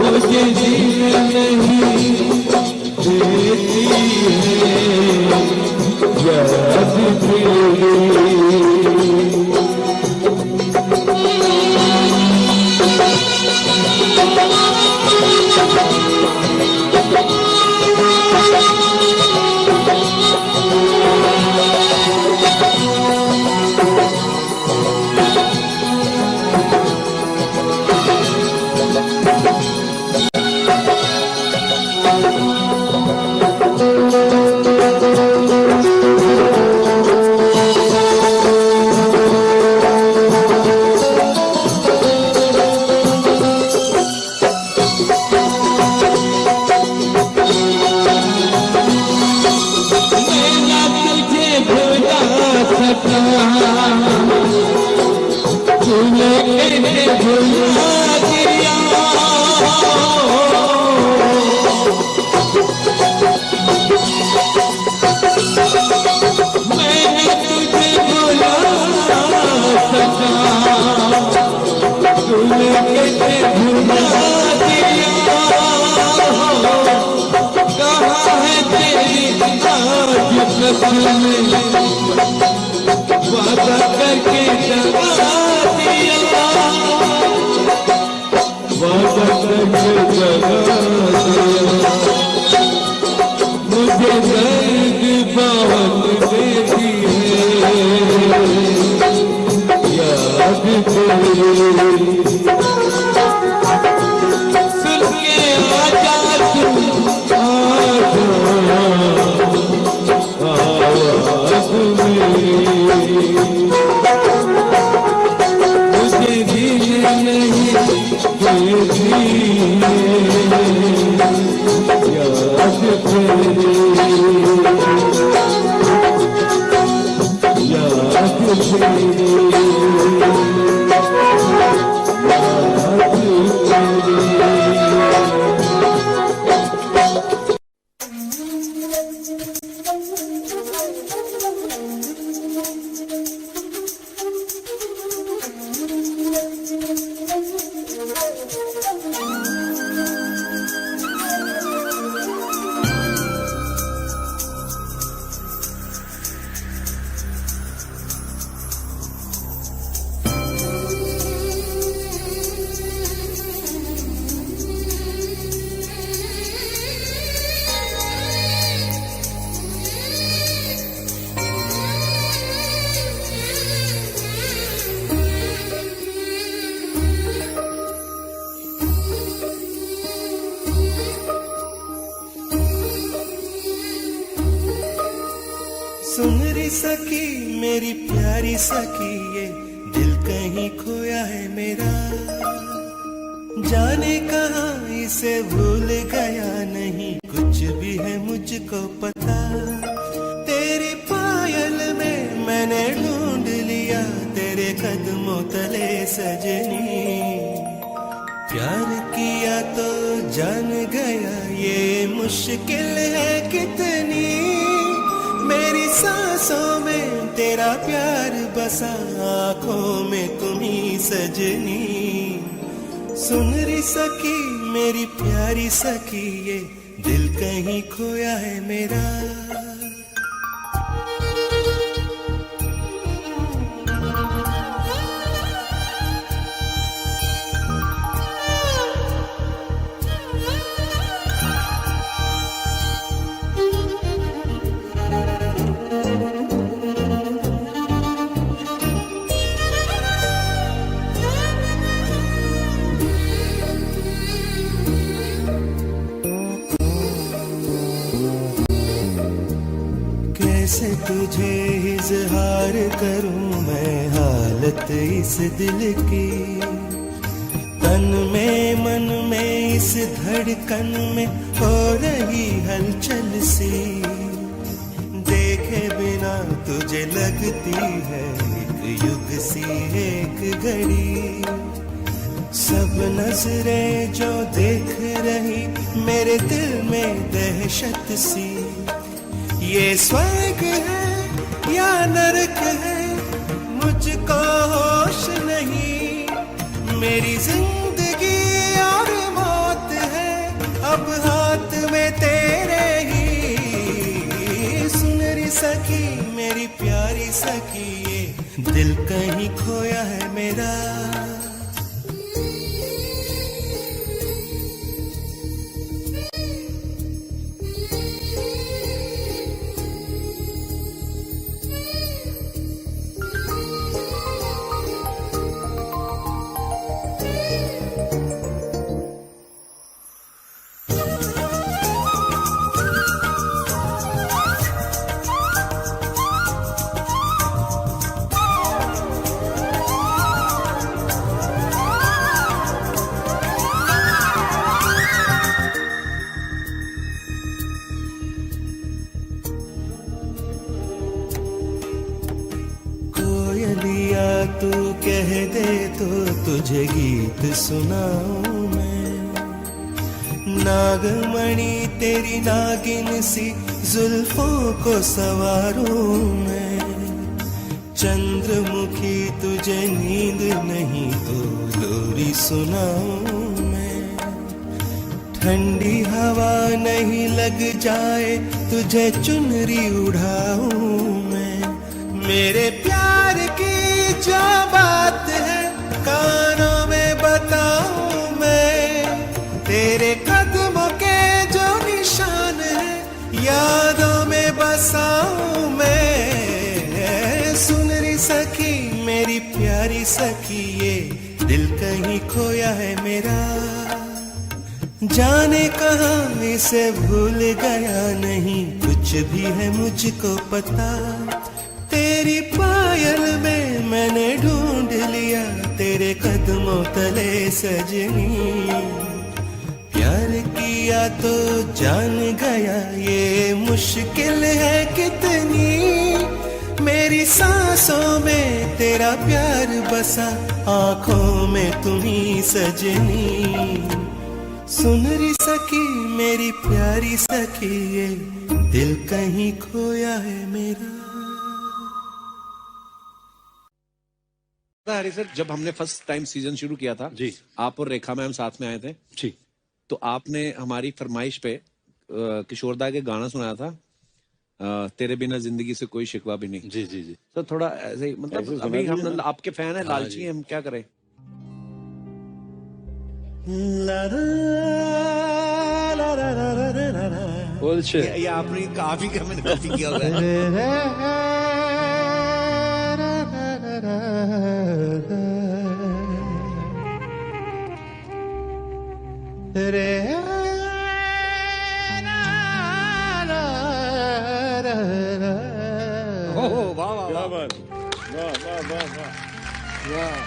मुझे जीने नहीं देती है याद तेरी। वादा करके जगा दिया, वादा करके जगा दिया, मुझे दर्द बहुत देती है याद तेरी। सुन के आजा तू, आवाज़ मेरी, मुझे जीने नहीं देती याद तेरी, याद तेरी, सुन री सखी मेरी प्यारी सखी, ये दिल कहीं खोया है मेरा, जाने कहाँ इसे भूल गया नहीं, कुछ भी है मुझको पता। तेरी पायल में मैंने ढूंढ लिया तेरे कदमों तले सजनी, प्यार किया तो जान गया ये मुश्किल है कितनी, मेरी सांसों में तेरा प्यार बसा, आँखों में तुम्ही सजनी। सुन री सखी मेरी प्यारी सखी, ये दिल कहीं खोया है मेरा। कैसे तुझे इजहार करूं मैं हालत इस दिल की, तन में मन में इस धड़कन में हो रही हलचल सी, देखे बिना तुझे लगती है एक युग सी एक घड़ी, सब नजरें जो देख रही मेरे दिल में दहशत सी, ये स्वर्ग है या नरक है मुझको होश नहीं, मेरी जिंदगी और मौत है अब हाथ में तेरे ही। सुन री सखी मेरी प्यारी सखी, ये दिल कहीं खोया है मेरा। तू कह दे तो तुझे गीत सुनाऊं मैं, नागमणि तेरी नागिन सी जुल्फों को संवारूं मैं, चंद्रमुखी तुझे नींद नहीं तो लोरी सुनाऊं मैं, ठंडी हवा नहीं लग जाए तुझे चुनरी उड़ाऊं मैं। मेरे प्यार की जो बात है कानों में बताऊं मैं। तेरे कदमों के जो निशान है यादों में बसाऊं मैं। सुन री सखी मेरी प्यारी सखी ये दिल कहीं खोया है मेरा। जाने कहाँ इसे भूल गया नहीं कुछ भी है मुझको पता। तेरी पायल में मैंने ढूंढ लिया तेरे कदमों तले सजनी। प्यार किया तो जान गया ये मुश्किल है कितनी। मेरी सांसों में तेरा प्यार बसा आंखों में तुम्ही सजनी। सुन री सखी मेरी प्यारी सखी ये दिल कहीं खोया है मेरा। हरी सर, जब हमने फर्स्ट टाइम सीजन शुरू किया था जी, आप और रेखा मैम साथ में आए थे जी, तो आपने हमारी फरमाइश पे किशोरदा के गाना सुनाया था, तेरे बिना जिंदगी से कोई शिकवा भी नहीं। जी जी जी। तो थोड़ा ऐसे ही मतलब अभी हम आपके फैन हैं, लालची हैं, हम क्या करें। ये आपने काफी मैंने कॉपी किया हुआ है। वाह वाह वाह वाह वाह वाह।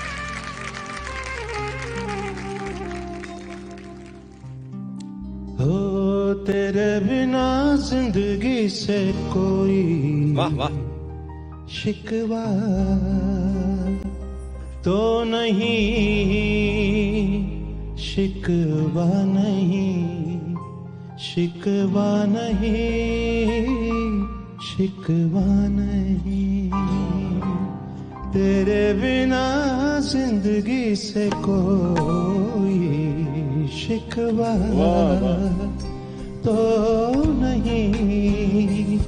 हो तेरे बिना जिंदगी से कोई वाह वाह शिकवा तो नहीं, शिकवा नहीं, शिकवा नहीं, शिकवा नहीं। तेरे बिना जिंदगी से कोई शिकवा तो नहीं,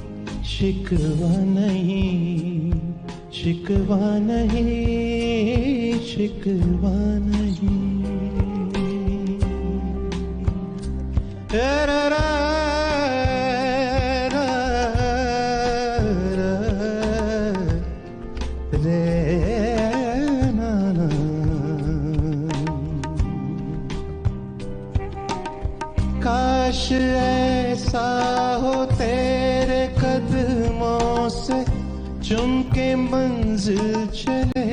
शिकवा नहीं, शिकवा नहीं, शिकवा नहीं। रा रा काश ऐसा हो तेरे कदमों से चुम के मंजिल चले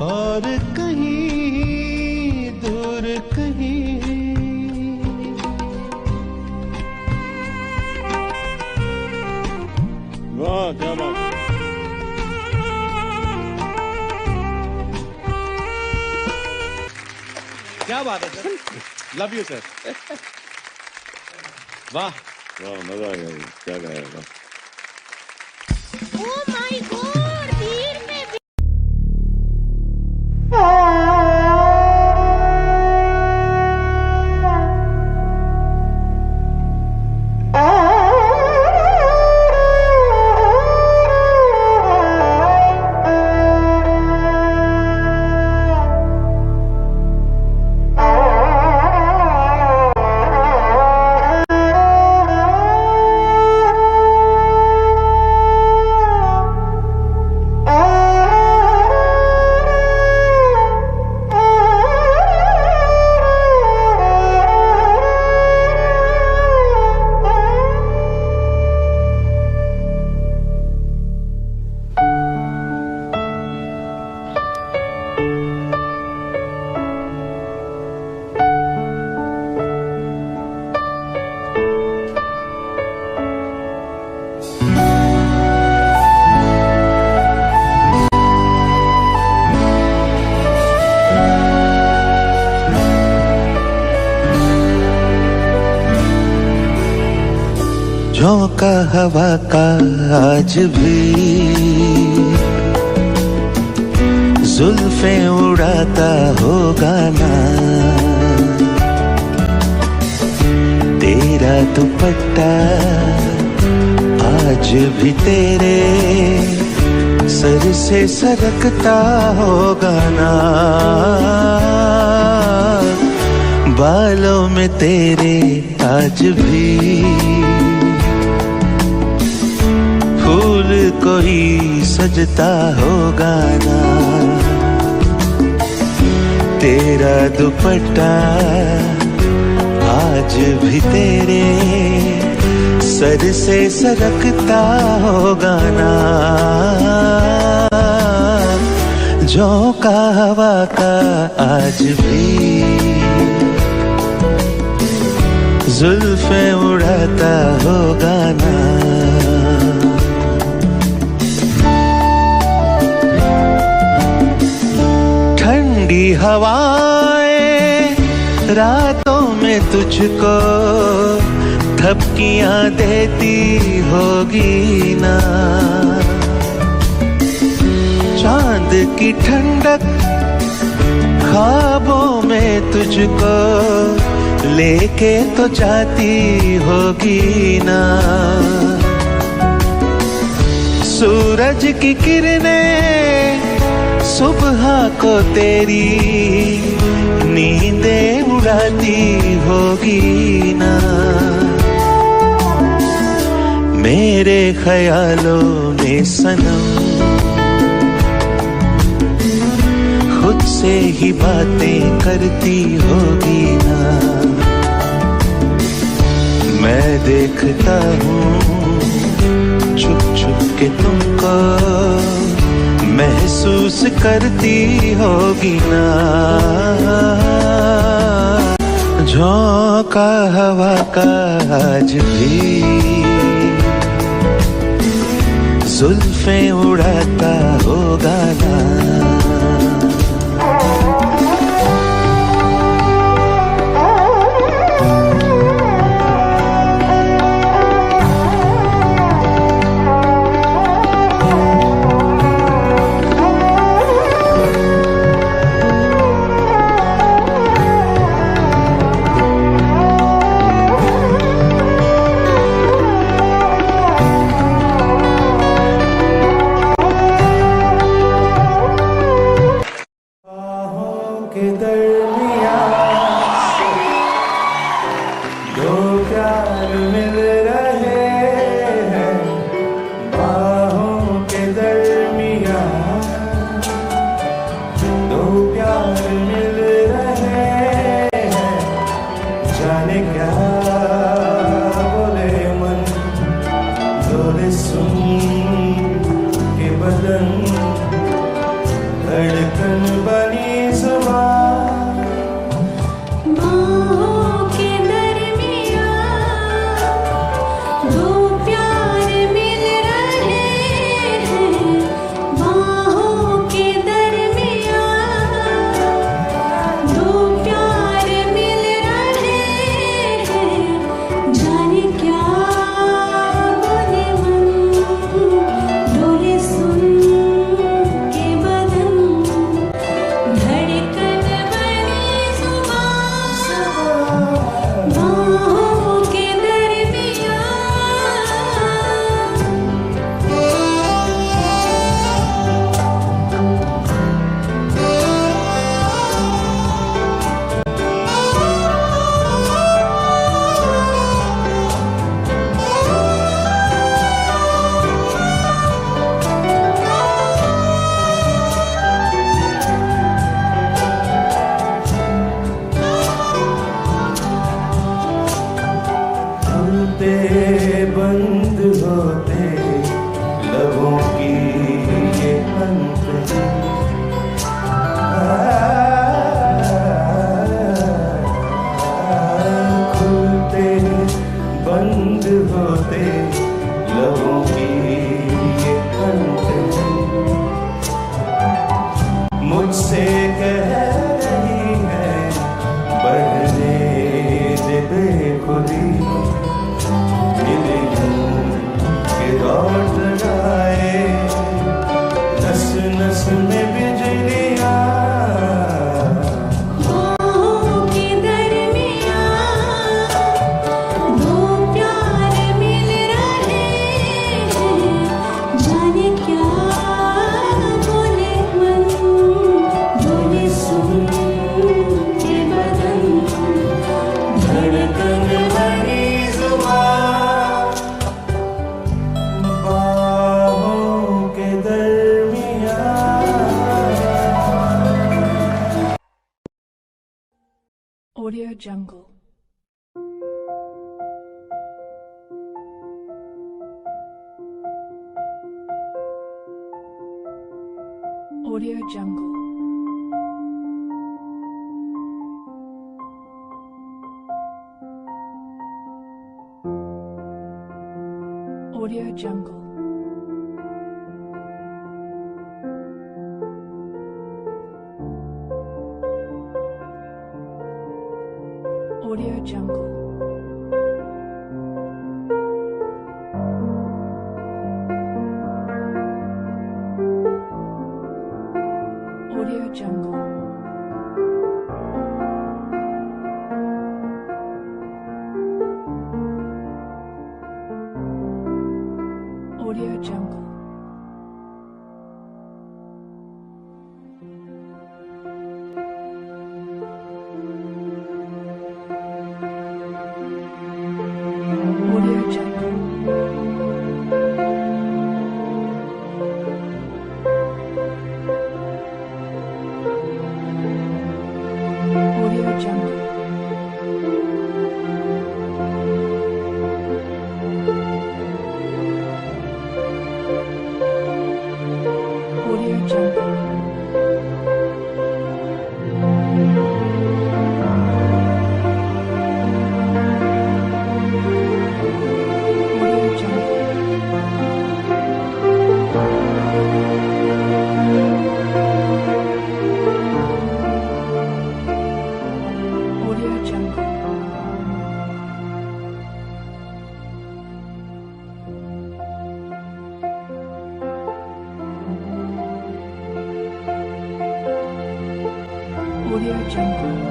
और कहीं दूर कहीं। वाह क्या बात। क्या बात है सर, लव यू सर। वाह वाह मजा आ गया, क्या गाया। Oh my God, भीड़ में झोंका हवा का आज भी जुल्फें उड़ाता होगा ना। दुपट्टा आज भी तेरे सर से सरकता होगा ना, बालों में तेरे आज भी फूल कोई सजता होगा ना। तेरा दुपट्टा आज भी तेरे सर से सरकता होगा ना, झोंका हवा का आज भी जुल्फें उड़ाता होगा ना। ठंडी हवाएं रातों में तुझको थपकियां देती होगी ना, चांद की ठंडक ख्वाबों में तुझको लेके तो जाती होगी ना। सूरज की किरणें सुबह को तेरी नींदें उड़ाती होगी ना। मेरे ख्यालों में सनम खुद से ही बातें करती होगी ना। मैं देखता हूँ छुप छुप के तुमको महसूस करती होगी ना। झोंका हवा का आज भी जुल्फें उड़ाता होगा ना। Jungle. Audio Jungle. Audio Jungle. Audio Jungle. Audio Jungle. Audio Jungle. Audio Jungle. Audio Jungle. Audio Jungle. Audio Jungle. Audio Jungle. Audio Jungle.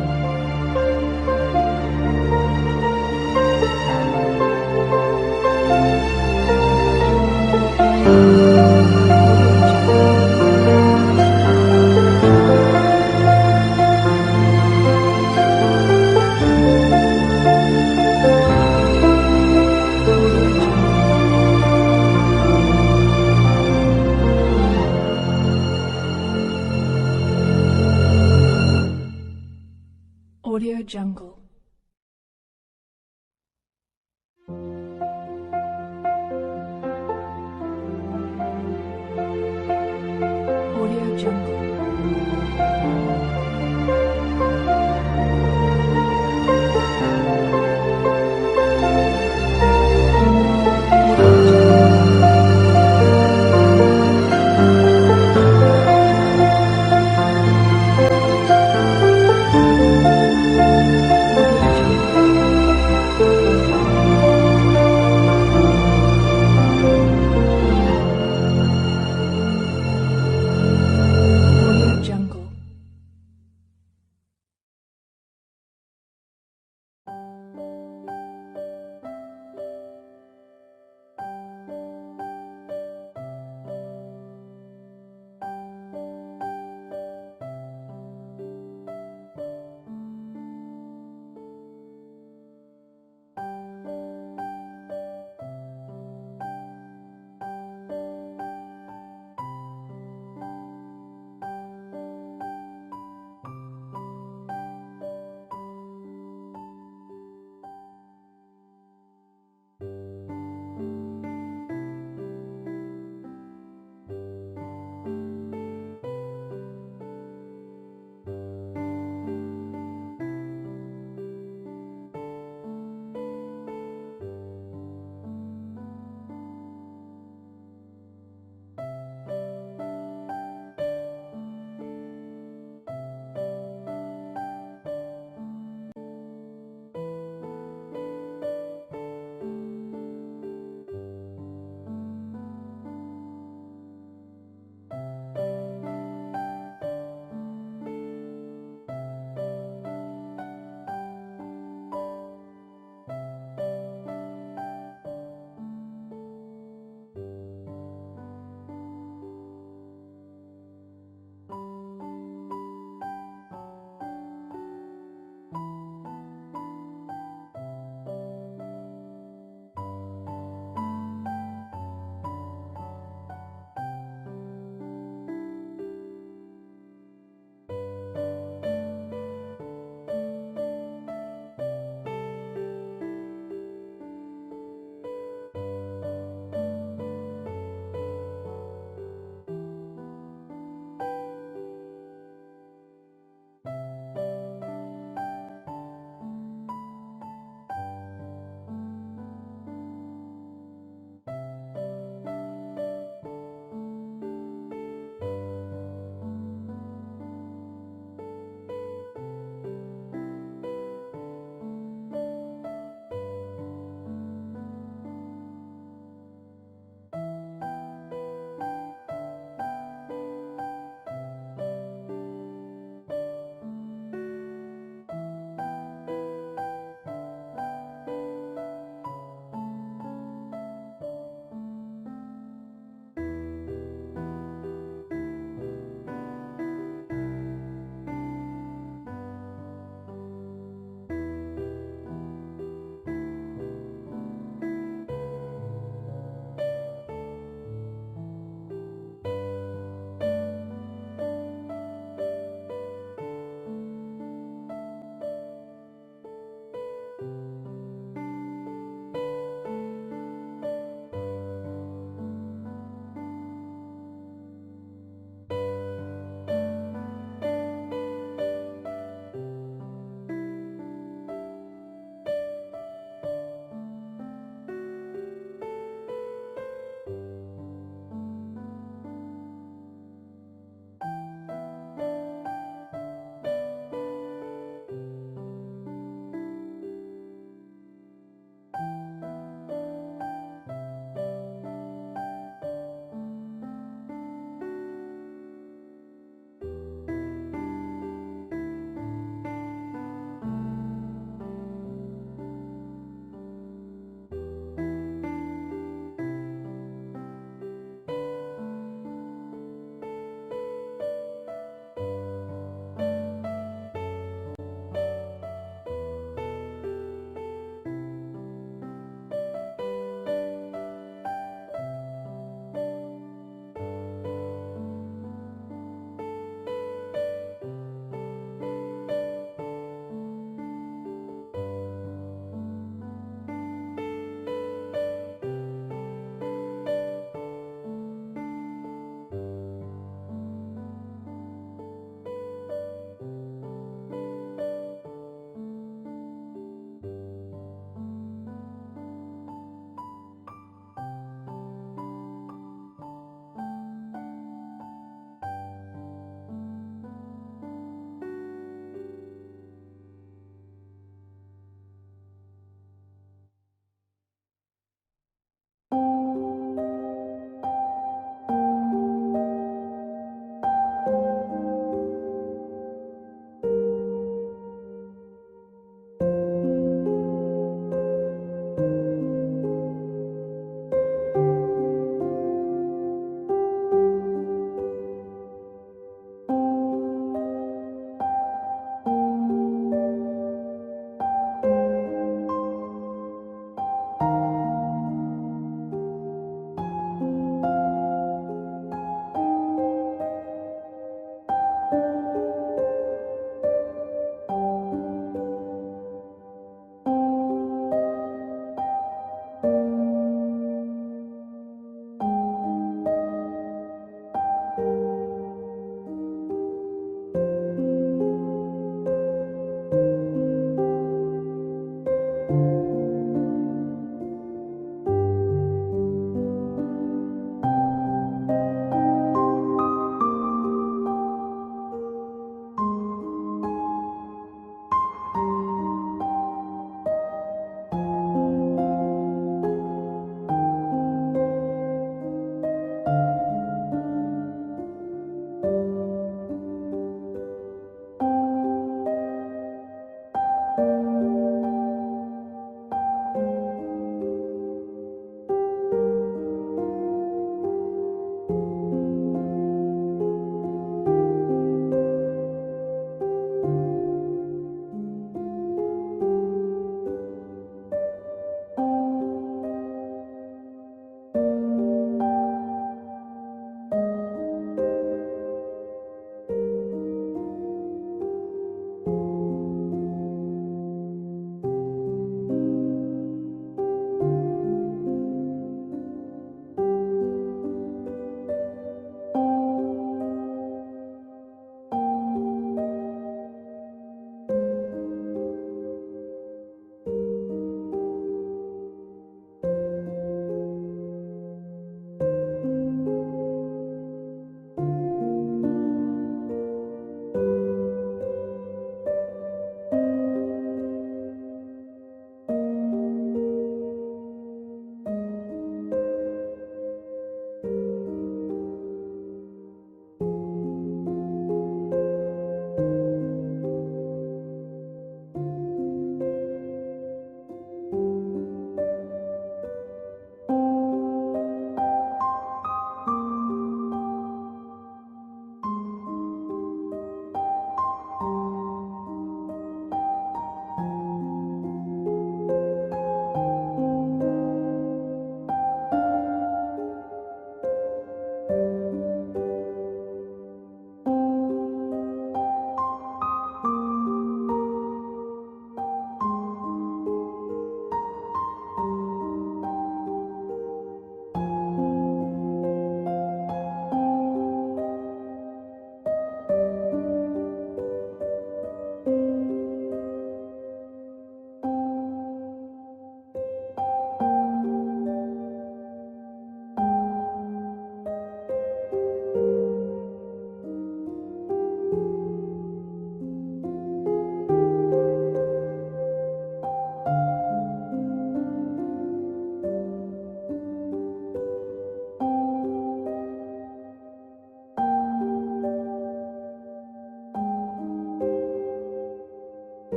Audio Jungle. Audio Jungle. Audio